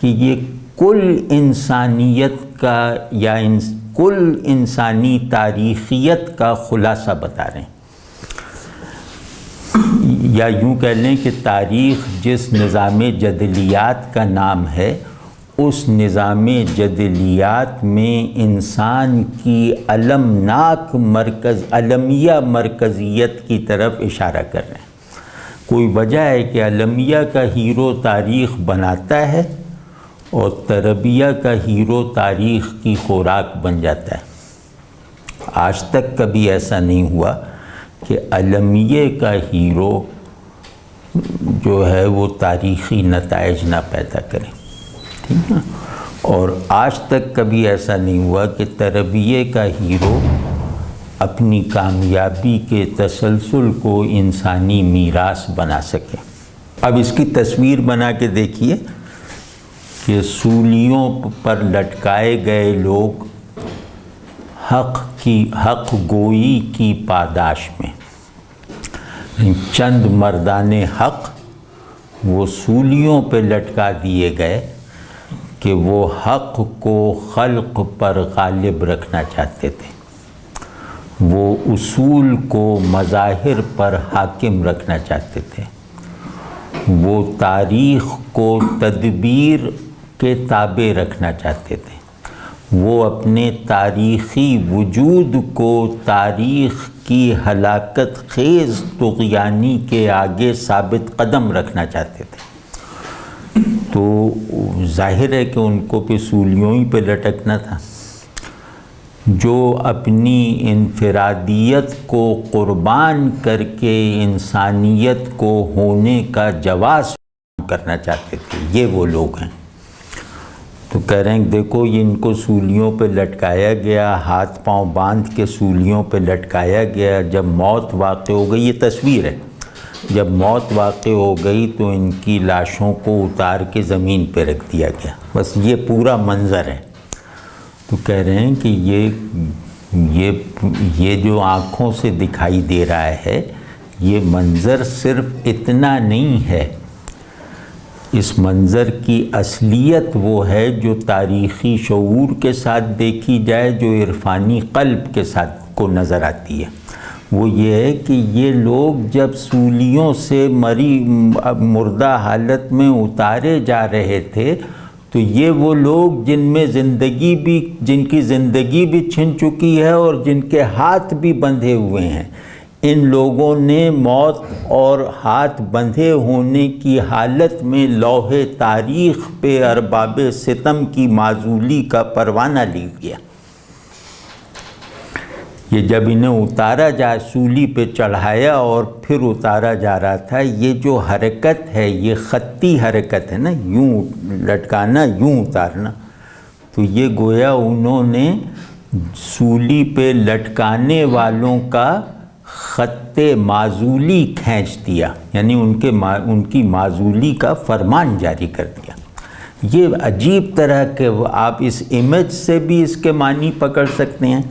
کہ یہ کل انسانیت کا یا کل انسانی تاریخیت کا خلاصہ بتا رہے ہیں، یا یوں کہہ لیں کہ تاریخ جس نظام جدلیات کا نام ہے، اس نظام جدلیات میں انسان کی المناک المیہ مرکزیت کی طرف اشارہ کر رہے ہیں۔ کوئی وجہ ہے کہ المیہ کا ہیرو تاریخ بناتا ہے اور تربیہ کا ہیرو تاریخ کی خوراک بن جاتا ہے۔ آج تک کبھی ایسا نہیں ہوا کہ المیہ کا ہیرو جو ہے وہ تاریخی نتائج نہ پیدا کرے، ٹھیک ہے، اور آج تک کبھی ایسا نہیں ہوا کہ تربیہ کا ہیرو اپنی کامیابی کے تسلسل کو انسانی میراث بنا سکے۔ اب اس کی تصویر بنا کے دیکھیے کہ سولیوں پر لٹکائے گئے لوگ حق گوئی کی پاداش میں، چند مردان حق وہ سولیوں پہ لٹکا دیے گئے کہ وہ حق کو خلق پر غالب رکھنا چاہتے تھے، وہ اصول کو مظاہر پر حاکم رکھنا چاہتے تھے، وہ تاریخ کو تدبیر کے تابع رکھنا چاہتے تھے، وہ اپنے تاریخی وجود کو تاریخ کی ہلاکت خیز طغیانی کے آگے ثابت قدم رکھنا چاہتے تھے۔ تو ظاہر ہے کہ ان کو پہ سولیوں ہی پہ لٹکنا تھا۔ جو اپنی انفرادیت کو قربان کر کے انسانیت کو ہونے کا جواز کرنا چاہتے تھے، یہ وہ لوگ ہیں۔ تو کہہ رہے ہیں دیکھو یہ ان کو سولیوں پہ لٹکایا گیا، ہاتھ پاؤں باندھ کے سولیوں پہ لٹکایا گیا۔ جب موت واقع ہو گئی، یہ تصویر ہے، جب موت واقع ہو گئی تو ان کی لاشوں کو اتار کے زمین پہ رکھ دیا گیا۔ بس یہ پورا منظر ہے۔ تو کہہ رہے ہیں کہ یہ جو آنکھوں سے دکھائی دے رہا ہے، یہ منظر صرف اتنا نہیں ہے، اس منظر کی اصلیت وہ ہے جو تاریخی شعور کے ساتھ دیکھی جائے، جو عرفانی قلب کے ساتھ کو نظر آتی ہے۔ وہ یہ ہے کہ یہ لوگ جب سولیوں سے مردہ حالت میں اتارے جا رہے تھے تو یہ وہ لوگ جن کی زندگی بھی چھن چکی ہے اور جن کے ہاتھ بھی بندھے ہوئے ہیں، ان لوگوں نے موت اور ہاتھ بندھے ہونے کی حالت میں لوح تاریخ پہ ارباب ستم کی معزولی کا پروانہ لکھ دیا۔ یہ جب انہیں اتارا سولی پہ چڑھایا اور پھر اتارا جا رہا تھا، یہ جو حرکت ہے یہ خطی حرکت ہے نا، یوں لٹکانا یوں اتارنا، تو یہ گویا انہوں نے سولی پہ لٹکانے والوں کا خط معزولی کھینچ دیا، یعنی ان کی معزولی کا فرمان جاری کر دیا۔ یہ عجیب طرح کے آپ اس امیج سے بھی اس کے معنی پکڑ سکتے ہیں،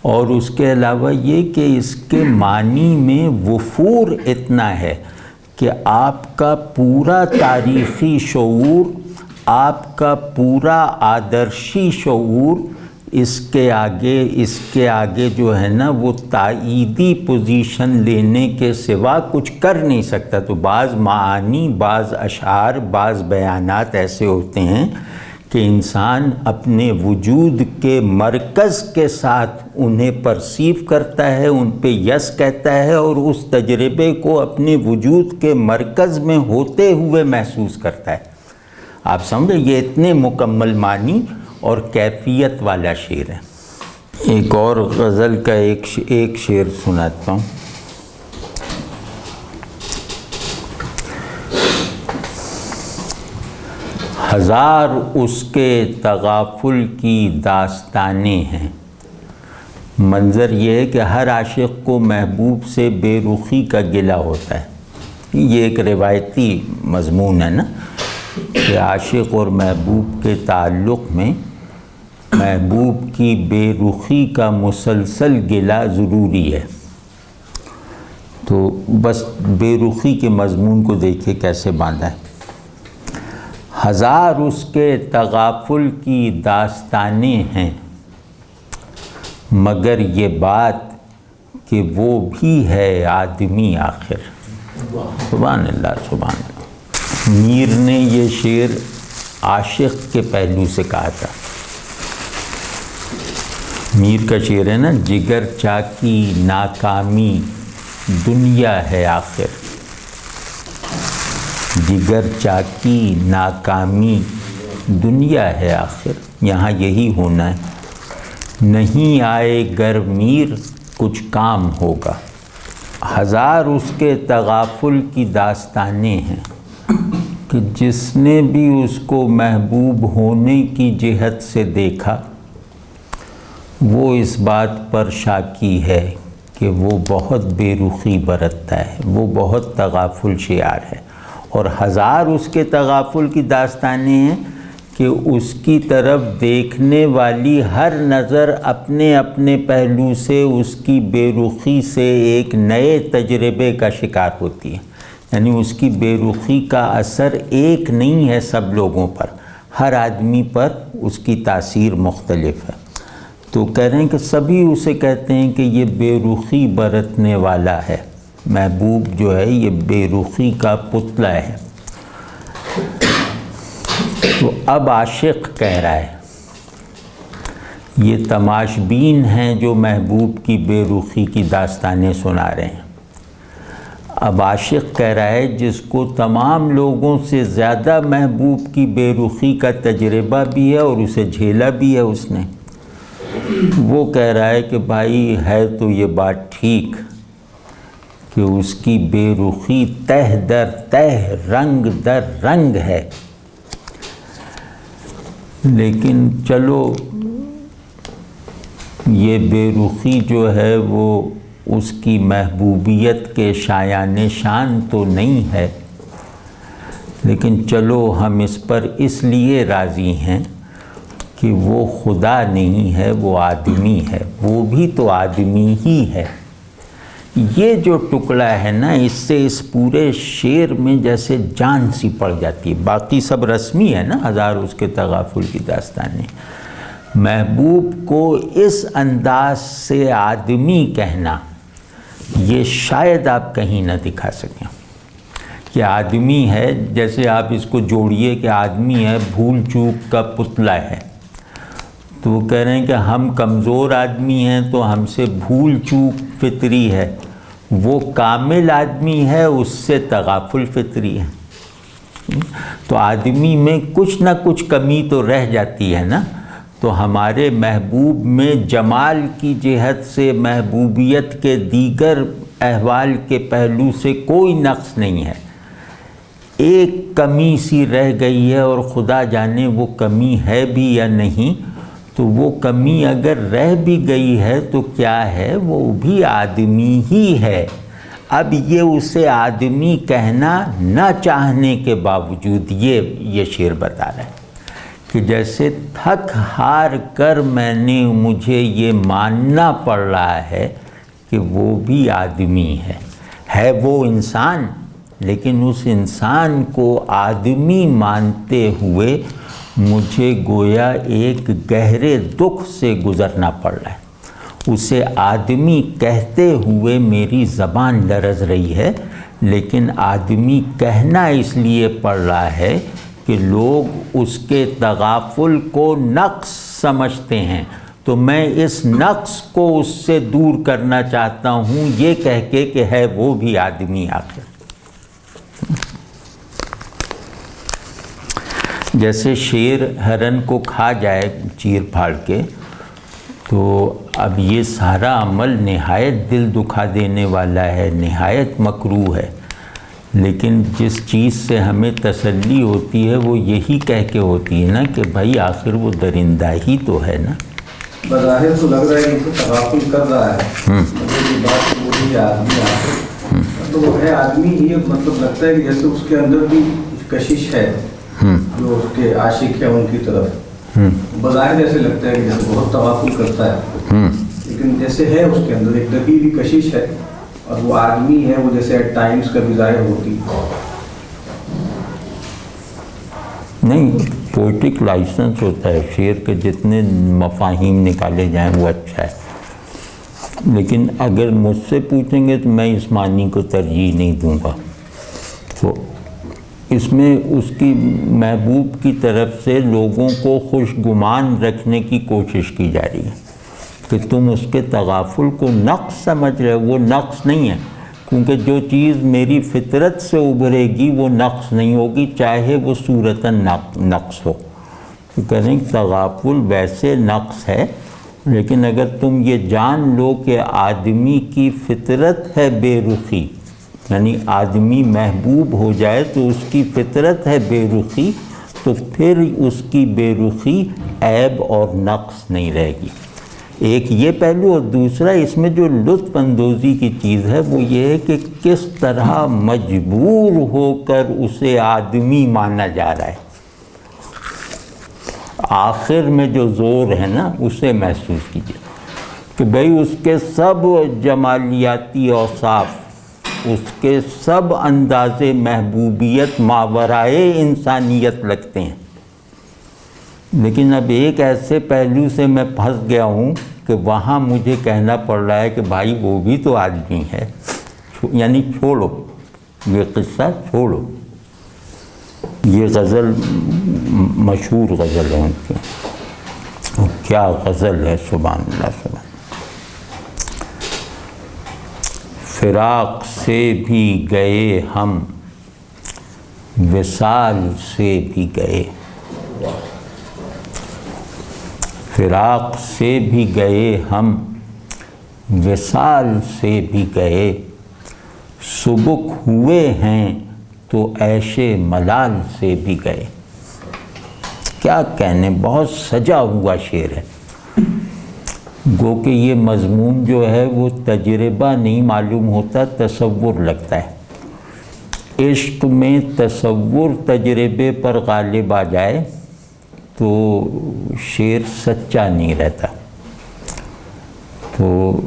اور اس کے علاوہ یہ کہ اس کے معنی میں وفور اتنا ہے کہ آپ کا پورا تاریخی شعور، آپ کا پورا آدرشی شعور اس کے آگے جو ہے نا وہ تائیدی پوزیشن لینے کے سوا کچھ کر نہیں سکتا۔ تو بعض معانی، بعض اشعار، بعض بیانات ایسے ہوتے ہیں کہ انسان اپنے وجود کے مرکز کے ساتھ انہیں پرسیو کرتا ہے، ان پہ یس کہتا ہے، اور اس تجربے کو اپنے وجود کے مرکز میں ہوتے ہوئے محسوس کرتا ہے۔ آپ سمجھے، یہ اتنے مکمل معنی اور کیفیت والا شعر ہے۔ ایک اور غزل کا ایک شعر سناتا ہوں۔ ہزار اس کے تغافل کی داستانیں ہیں۔ منظر یہ ہے کہ ہر عاشق کو محبوب سے بے رخی کا گلہ ہوتا ہے، یہ ایک روایتی مضمون ہے نا کہ عاشق اور محبوب کے تعلق میں محبوب کی بے رخی کا مسلسل گلہ ضروری ہے. تو بس بے رخی کے مضمون کو دیکھیے کیسے باندھا ہے. ہزار اس کے تغافل کی داستانیں ہیں، مگر یہ بات کہ وہ بھی ہے آدمی آخر. سبحان اللہ سبحان اللہ. میر نے یہ شعر عاشق کے پہلو سے کہا تھا. میر کا شعر ہے نا، جگر چاکی ناکامی دنیا ہے آخر. جگر چاکی ناکامی دنیا ہے آخر. یہاں یہی ہونا ہے. نہیں آئے گر میر کچھ کام ہوگا. ہزار اس کے تغافل کی داستانیں ہیں کہ جس نے بھی اس کو محبوب ہونے کی جہت سے دیکھا وہ اس بات پر شاکی ہے کہ وہ بہت بے رخی برتتا ہے، وہ بہت تغافل شیار ہے. اور ہزار اس کے تغافل کی داستانیں ہیں کہ اس کی طرف دیکھنے والی ہر نظر اپنے اپنے پہلو سے اس کی بے رخی سے ایک نئے تجربے کا شکار ہوتی ہے. یعنی اس کی بے رخی کا اثر ایک نہیں ہے سب لوگوں پر، ہر آدمی پر اس کی تاثیر مختلف ہے. تو کہہ رہے ہیں کہ سبھی اسے کہتے ہیں کہ یہ بے رخی برتنے والا ہے. محبوب جو ہے یہ بے رخی کا پتلا ہے. تو اب عاشق کہہ رہا ہے، یہ تماشبین ہیں جو محبوب کی بے رخی کی داستانیں سنا رہے ہیں. اب عاشق کہہ رہا ہے جس کو تمام لوگوں سے زیادہ محبوب کی بے رخی کا تجربہ بھی ہے اور اسے جھیلا بھی ہے اس نے. وہ کہہ رہا ہے کہ بھائی ہے تو یہ بات ٹھیک کہ اس کی بے رخی تہ در تہ رنگ در رنگ ہے، لیکن چلو یہ بے رخی جو ہے وہ اس کی محبوبیت کے شایان شان تو نہیں ہے، لیکن چلو ہم اس پر اس لیے راضی ہیں کہ وہ خدا نہیں ہے، وہ آدمی ہے. وہ بھی تو آدمی ہی ہے. یہ جو ٹکڑا ہے نا، اس سے اس پورے شعر میں جیسے جان سی پڑ جاتی ہے. باقی سب رسمی ہے نا، ہزار اس کے تغافل کی داستانیں. محبوب کو اس انداز سے آدمی کہنا یہ شاید آپ کہیں نہ دکھا سکیں کہ آدمی ہے. جیسے آپ اس کو جوڑیے کہ آدمی ہے بھول چوک کا پتلا ہے، تو وہ کہہ رہے ہیں کہ ہم کمزور آدمی ہیں تو ہم سے بھول چوک فطری ہے. وہ کامل آدمی ہے، اس سے تغافل فطری ہے. تو آدمی میں کچھ نہ کچھ کمی تو رہ جاتی ہے نا. تو ہمارے محبوب میں جمال کی جہت سے، محبوبیت کے دیگر احوال کے پہلو سے کوئی نقص نہیں ہے. ایک کمی سی رہ گئی ہے اور خدا جانے وہ کمی ہے بھی یا نہیں. تو وہ کمی اگر رہ بھی گئی ہے تو کیا ہے، وہ بھی آدمی ہی ہے. اب یہ اسے آدمی کہنا نہ چاہنے کے باوجود یہ شعر بتا رہا ہے کہ جیسے تھک ہار کر میں نے مجھے یہ ماننا پڑ رہا ہے کہ وہ بھی آدمی ہے وہ انسان، لیکن اس انسان کو آدمی مانتے ہوئے مجھے گویا ایک گہرے دکھ سے گزرنا پڑ رہا ہے. اسے آدمی کہتے ہوئے میری زبان لرز رہی ہے، لیکن آدمی کہنا اس لیے پڑ رہا ہے کہ لوگ اس کے تغافل کو نقص سمجھتے ہیں. تو میں اس نقص کو اس سے دور کرنا چاہتا ہوں یہ کہہ کے کہ ہے وہ بھی آدمی آخر. جیسے شیر ہرن کو کھا جائے چیر پھاڑ کے، تو اب یہ سارا عمل نہایت دل دکھا دینے والا ہے، نہایت مکروہ ہے. لیکن جس چیز سے ہمیں تسلی ہوتی ہے وہ یہی کہہ کے ہوتی ہے نا کہ بھائی آخر وہ درندہ ہی تو ہے نا. بظاہر تو لگ رہا ہے کہ تغافل کر رہا ہے، بات وہی آدمی آخر تو وہ ہے آدمی ہی، مطلب لگتا ہے کہ جیسے اس کے اندر بھی کشش ہے جو اس کے عاشق ہے ان کی طرف، بظاہر ایسے لگتا ہے کہ جیسے بہت توافل کرتا ہے، لیکن جیسے ہے اس کے اندر ایک دبی بھی کشش ہے، اور وہ آدمی ہے وہ جیسے ایٹ ٹائمز کبھی ظاہر ہوتی نہیں. پوئٹک لائسنس ہوتا ہے، شعر کے جتنے مفاہیم نکالے جائیں وہ اچھا ہے، لیکن اگر مجھ سے پوچھیں گے تو میں اس معنی کو ترجیح نہیں دوں گا. تو اس میں اس کی محبوب کی طرف سے لوگوں کو خوشگمان رکھنے کی کوشش کی جا رہی ہے کہ تم اس کے تغافل کو نقص سمجھ رہے ہو. وہ نقص نہیں ہے، کیونکہ جو چیز میری فطرت سے ابھرے گی وہ نقص نہیں ہوگی، چاہے وہ صورتاً نقص ہو. تو کہہ رہے ہیں تغافل ویسے نقص ہے، لیکن اگر تم یہ جان لو کہ آدمی کی فطرت ہے بے رخی، یعنی آدمی محبوب ہو جائے تو اس کی فطرت ہے بے رخی، تو پھر اس کی بے رخی عیب اور نقص نہیں رہے گی. ایک یہ پہلو، اور دوسرا اس میں جو لطف اندوزی کی چیز ہے وہ یہ ہے کہ کس طرح مجبور ہو کر اسے آدمی مانا جا رہا ہے. آخر میں جو زور ہے نا اسے محسوس کیجیے کہ بھئی اس کے سب جمالیاتی اوصاف، اس کے سب انداز محبوبیت ماورائے انسانیت لگتے ہیں، لیکن اب ایک ایسے پہلو سے میں پھنس گیا ہوں کہ وہاں مجھے کہنا پڑ رہا ہے کہ بھائی وہ بھی تو آدمی ہے، یعنی چھوڑو یہ قصہ، چھوڑو. یہ غزل مشہور غزل ہے ان کی، کیا غزل ہے، سبحان اللہ سبحان. فراق سے بھی گئے ہم، وصال سے بھی گئے، فراق سے بھی گئے ہم، وصال سے بھی گئے، سبک ہوئے ہیں تو عیش ملال سے بھی گئے. کیا کہنے، بہت سجا ہوا شعر ہے. گو کہ یہ مضمون جو ہے وہ تجربہ نہیں معلوم ہوتا، تصور لگتا ہے. عشق میں تصور تجربے پر غالب آ جائے تو شعر سچا نہیں رہتا. تو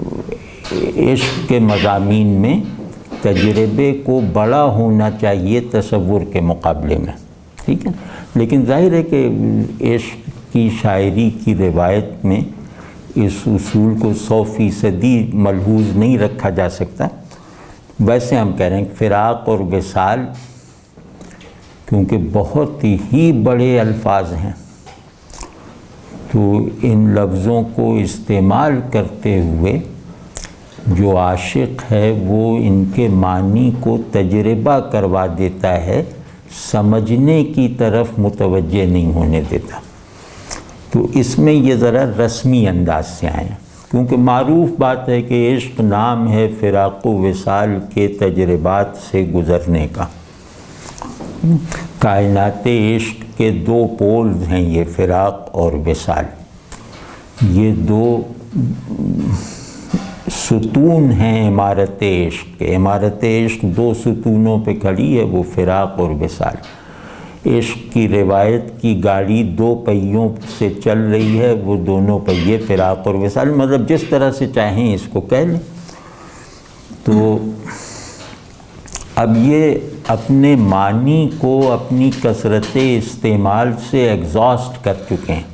عشق کے مضامین میں تجربے کو بڑا ہونا چاہیے تصور کے مقابلے میں، ٹھیک ہے. لیکن ظاہر ہے کہ عشق کی شاعری کی روایت میں اس اصول کو 100% ملحوظ نہیں رکھا جا سکتا. ویسے ہم کہہ رہے ہیں کہ فراق اور وصال کیونکہ بہت ہی بڑے الفاظ ہیں، تو ان لفظوں کو استعمال کرتے ہوئے جو عاشق ہے وہ ان کے معنی کو تجربہ کروا دیتا ہے، سمجھنے کی طرف متوجہ نہیں ہونے دیتا. تو اس میں یہ ذرا رسمی انداز سے آئے ہیں، کیونکہ معروف بات ہے کہ عشق نام ہے فراق و وصال کے تجربات سے گزرنے کا. کائنات عشق کے دو پولز ہیں یہ فراق اور وصال. یہ دو ستون ہیں عمارت عشق کے. عمارت عشق دو ستونوں پہ کھڑی ہے، وہ فراق اور وصال. عشق کی روایت کی گاڑی دو پہیوں سے چل رہی ہے، وہ دونوں پہیے فراق اور وصال، مطلب جس طرح سے چاہیں اس کو کہہ لیں. تو اب یہ اپنے معنی کو اپنی کثرت استعمال سے ایگزاسٹ کر چکے ہیں.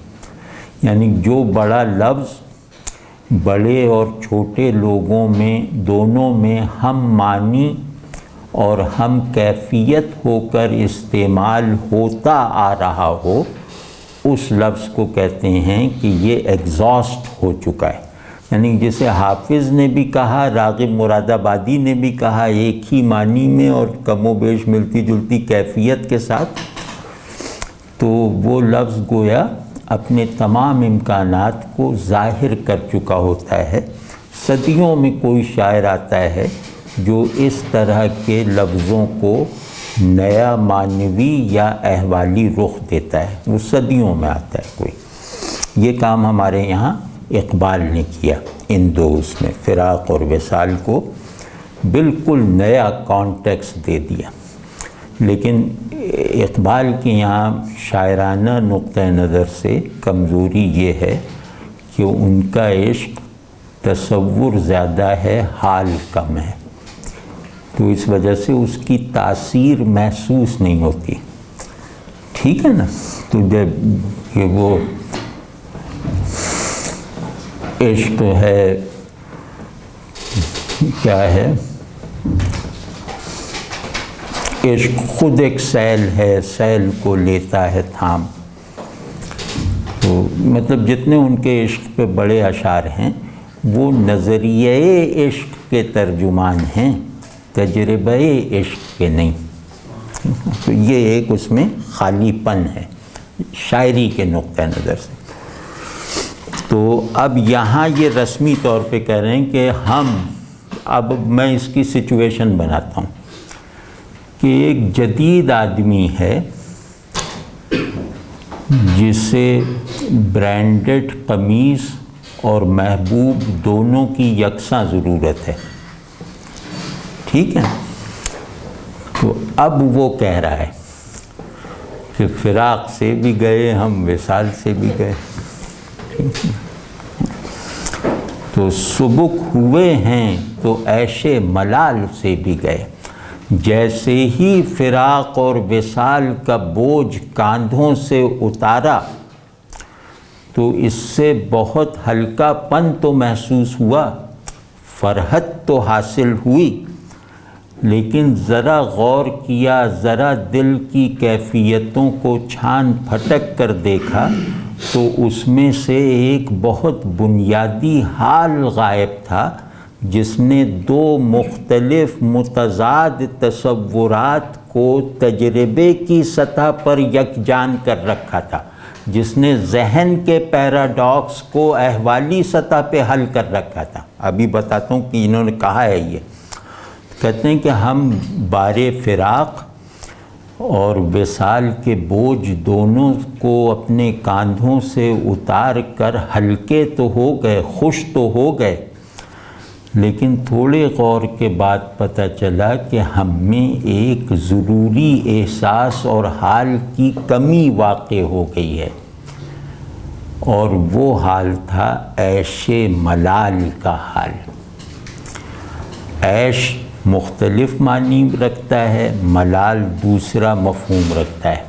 یعنی جو بڑا لفظ بڑے اور چھوٹے لوگوں میں دونوں میں ہم معنی اور ہم کیفیت ہو کر استعمال ہوتا آ رہا ہو، اس لفظ کو کہتے ہیں کہ یہ ایگزاسٹ ہو چکا ہے. یعنی جسے حافظ نے بھی کہا، راغب مراد آبادی نے بھی کہا، ایک ہی معنی میں اور کم و بیش ملتی جلتی کیفیت کے ساتھ، تو وہ لفظ گویا اپنے تمام امکانات کو ظاہر کر چکا ہوتا ہے. صدیوں میں کوئی شاعر آتا ہے جو اس طرح کے لفظوں کو نیا معنوی یا احوالی رخ دیتا ہے، وہ صدیوں میں آتا ہے کوئی. یہ کام ہمارے یہاں اقبال نے کیا ان دو اس میں فراق اور وصال کو بالکل نیا کانٹیکسٹ دے دیا. لیکن اقبال کے یہاں شاعرانہ نقطہ نظر سے کمزوری یہ ہے کہ ان کا عشق تصور زیادہ ہے، حال کم ہے، تو اس وجہ سے اس کی تاثیر محسوس نہیں ہوتی. ٹھیک ہے نا؟ تو جب یہ وہ عشق ہے، کیا ہے، عشق خود ایک سیل ہے، سیل کو لیتا ہے تھام. تو مطلب جتنے ان کے عشق پہ بڑے اشعار ہیں وہ نظریہ عشق کے ترجمان ہیں، تجربہ عشق کے نہیں. تو یہ ایک اس میں خالی پن ہے شاعری کے نقطہ نظر سے. تو اب یہاں یہ رسمی طور پہ کہہ رہے ہیں کہ اب میں اس کی سچویشن بناتا ہوں کہ ایک جدید آدمی ہے جسے برانڈڈ قمیص اور محبوب دونوں کی یکساں ضرورت ہے. ٹھیک ہے؟ تو اب وہ کہہ رہا ہے کہ فراق سے بھی گئے ہم، وصال سے بھی گئے. تو سبک ہوئے ہیں تو عیش ملال سے بھی گئے. جیسے ہی فراق اور وصال کا بوجھ کاندھوں سے اتارا تو اس سے بہت ہلکا پن تو محسوس ہوا، فرحت تو حاصل ہوئی، لیکن ذرا غور کیا، ذرا دل کی کیفیتوں کو چھان پھٹک کر دیکھا تو اس میں سے ایک بہت بنیادی حال غائب تھا جس نے دو مختلف متضاد تصورات کو تجربے کی سطح پر یکجان کر رکھا تھا، جس نے ذہن کے پیراڈاکس کو احوالی سطح پہ حل کر رکھا تھا. ابھی بتاتا ہوں کہ انہوں نے کہا ہے. یہ کہتے ہیں کہ ہم بار فراق اور وصال کے بوجھ دونوں کو اپنے کاندھوں سے اتار کر ہلکے تو ہو گئے، خوش تو ہو گئے، لیکن تھوڑے غور کے بعد پتہ چلا کہ ہم میں ایک ضروری احساس اور حال کی کمی واقع ہو گئی ہے، اور وہ حال تھا عیش ملال کا حال. عیش مختلف معنی رکھتا ہے، ملال دوسرا مفہوم رکھتا ہے.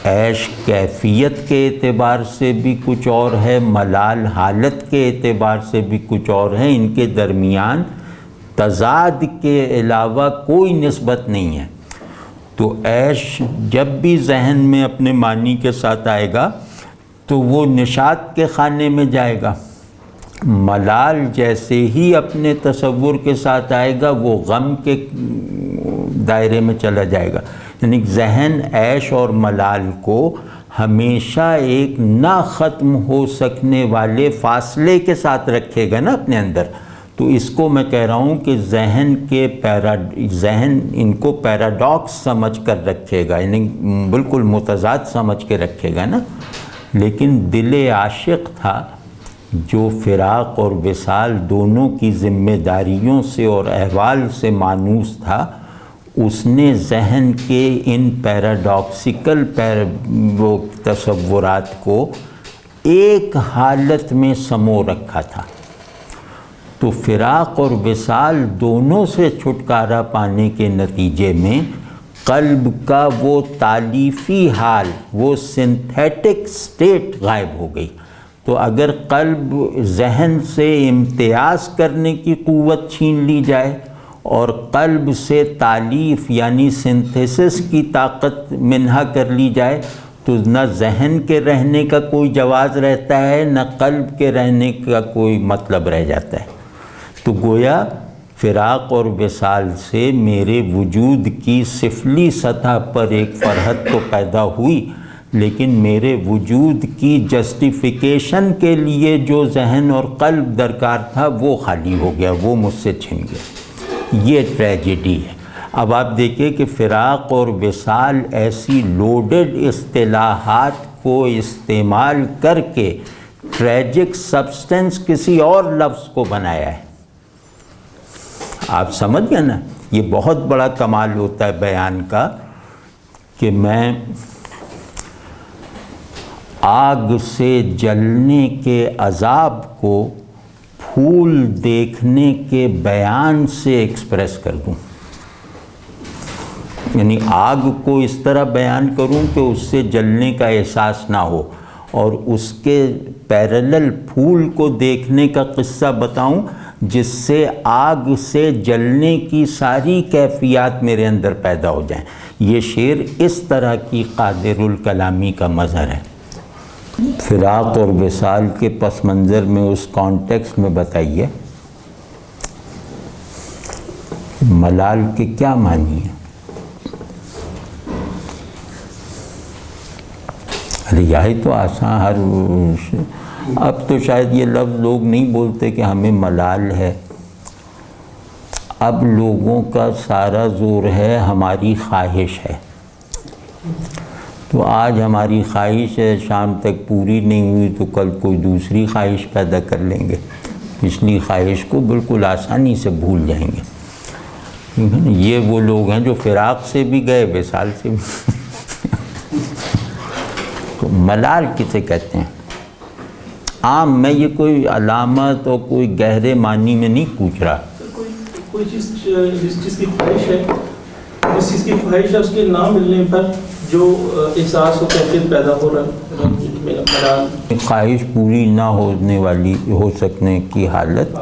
عیش کیفیت کے اعتبار سے بھی کچھ اور ہے، ملال حالت کے اعتبار سے بھی کچھ اور ہے. ان کے درمیان تضاد کے علاوہ کوئی نسبت نہیں ہے. تو عیش جب بھی ذہن میں اپنے معنی کے ساتھ آئے گا تو وہ نشاط کے خانے میں جائے گا. ملال جیسے ہی اپنے تصور کے ساتھ آئے گا وہ غم کے دائرے میں چلا جائے گا. یعنی ذہن عیش اور ملال کو ہمیشہ ایک نہ ختم ہو سکنے والے فاصلے کے ساتھ رکھے گا نا اپنے اندر. تو اس کو میں کہہ رہا ہوں کہ ذہن ان کو پیراڈاکس سمجھ کر رکھے گا، یعنی بالکل متضاد سمجھ کے رکھے گا نا. لیکن دل عاشق تھا جو فراق اور وصال دونوں کی ذمہ داریوں سے اور احوال سے مانوس تھا، اس نے ذہن کے ان پیراڈاکسیکل تصورات کو ایک حالت میں سمو رکھا تھا. تو فراق اور وصال دونوں سے چھٹکارا پانے کے نتیجے میں قلب کا وہ تالیفی حال، وہ سنتھیٹک سٹیٹ غائب ہو گئی. تو اگر قلب ذہن سے امتیاز کرنے کی قوت چھین لی جائے اور قلب سے تالیف یعنی سنتھیسس کی طاقت منحا کر لی جائے تو نہ ذہن کے رہنے کا کوئی جواز رہتا ہے، نہ قلب کے رہنے کا کوئی مطلب رہ جاتا ہے. تو گویا فراق اور وصال سے میرے وجود کی سفلی سطح پر ایک فرحت تو پیدا ہوئی، لیکن میرے وجود کی جسٹیفیکیشن کے لیے جو ذہن اور قلب درکار تھا وہ خالی ہو گیا، وہ مجھ سے چھن گیا. یہ ٹریجڈی ہے. اب آپ دیکھیں کہ فراق اور وصال ایسی لوڈڈ اصطلاحات کو استعمال کر کے ٹریجک سبسٹنس کسی اور لفظ کو بنایا ہے. آپ سمجھ گئے نا، یہ بہت بڑا کمال ہوتا ہے بیان کا کہ میں آگ سے جلنے کے عذاب کو پھول دیکھنے کے بیان سے ایکسپریس کر دوں، یعنی آگ کو اس طرح بیان کروں کہ اس سے جلنے کا احساس نہ ہو، اور اس کے پیرلل پھول کو دیکھنے کا قصہ بتاؤں جس سے آگ سے جلنے کی ساری کیفیات میرے اندر پیدا ہو جائیں۔ یہ شعر اس طرح کی قادر الکلامی کا مظہر ہے۔ فراق اور وصال کے پس منظر میں اس کانٹیکسٹ میں بتائیے ملال کے کیا معنی ہے؟ رہائی تو آسان، ہر اب تو شاید یہ لفظ لوگ نہیں بولتے کہ ہمیں ملال ہے، اب لوگوں کا سارا زور ہے ہماری خواہش ہے، تو آج ہماری خواہش ہے، شام تک پوری نہیں ہوئی تو کل کوئی دوسری خواہش پیدا کر لیں گے، پچھلی خواہش کو بالکل آسانی سے بھول جائیں گے۔ یہ وہ لوگ ہیں جو فراق سے بھی گئے، وصال سے بھی۔ تو ملال کسے کہتے ہیں؟ عام میں یہ کوئی علامت اور کوئی گہرے معنی میں نہیں پوچھ رہا، کوئی چیز جس چیز کی خواہش ہے، جس چیز کی خواہش ہے اس کے نہ ملنے پر جو احساس و کیفیت پیدا ہو رہا ہے، خواہش پوری نہ ہونے والی ہو سکنے کی حالت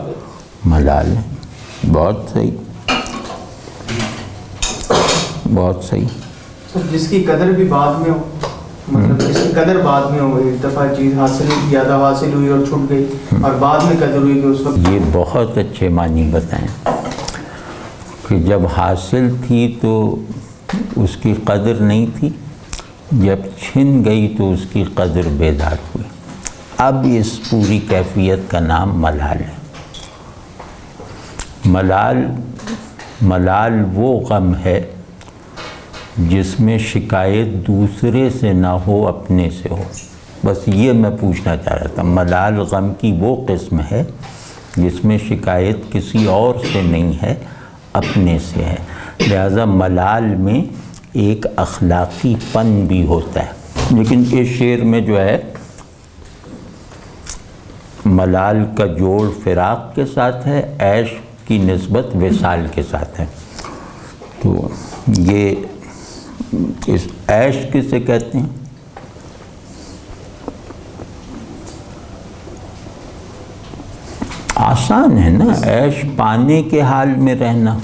ملال ہے۔ بہت صحیح، بہت صحیح۔ جس کی قدر بھی بعد میں ہو، مطلب جس کی قدر بعد میں ہو، ایک دفعہ چیز زیادہ حاصل ہوئی اور چھٹ گئی، اور بعد میں قدر ہوئی کہ اس وقت۔ یہ بہت اچھے معنی بتائیں کہ جب حاصل تھی تو اس کی قدر نہیں تھی، جب چھن گئی تو اس کی قدر بیدار ہوئی۔ اب اس پوری کیفیت کا نام ملال ہے۔ ملال وہ غم ہے جس میں شکایت دوسرے سے نہ ہو، اپنے سے ہو۔ بس یہ میں پوچھنا چاہ رہا تھا، ملال غم کی وہ قسم ہے جس میں شکایت کسی اور سے نہیں ہے، اپنے سے ہے۔ لہذا ملال میں ایک اخلاقی پن بھی ہوتا ہے۔ لیکن اس شعر میں جو ہے ملال کا جوڑ فراق کے ساتھ ہے، عیش کی نسبت وصال کے ساتھ ہے۔ تو یہ اس عیش کسے کہتے ہیں؟ آسان ہے نا، عیش پانے کے حال میں رہنا،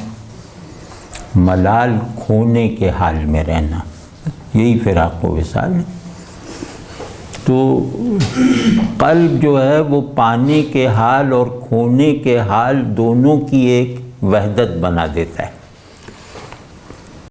ملال کھونے کے حال میں رہنا، یہی فراق و وصال ہے۔ تو قلب جو ہے وہ پانے کے حال اور کھونے کے حال دونوں کی ایک وحدت بنا دیتا ہے۔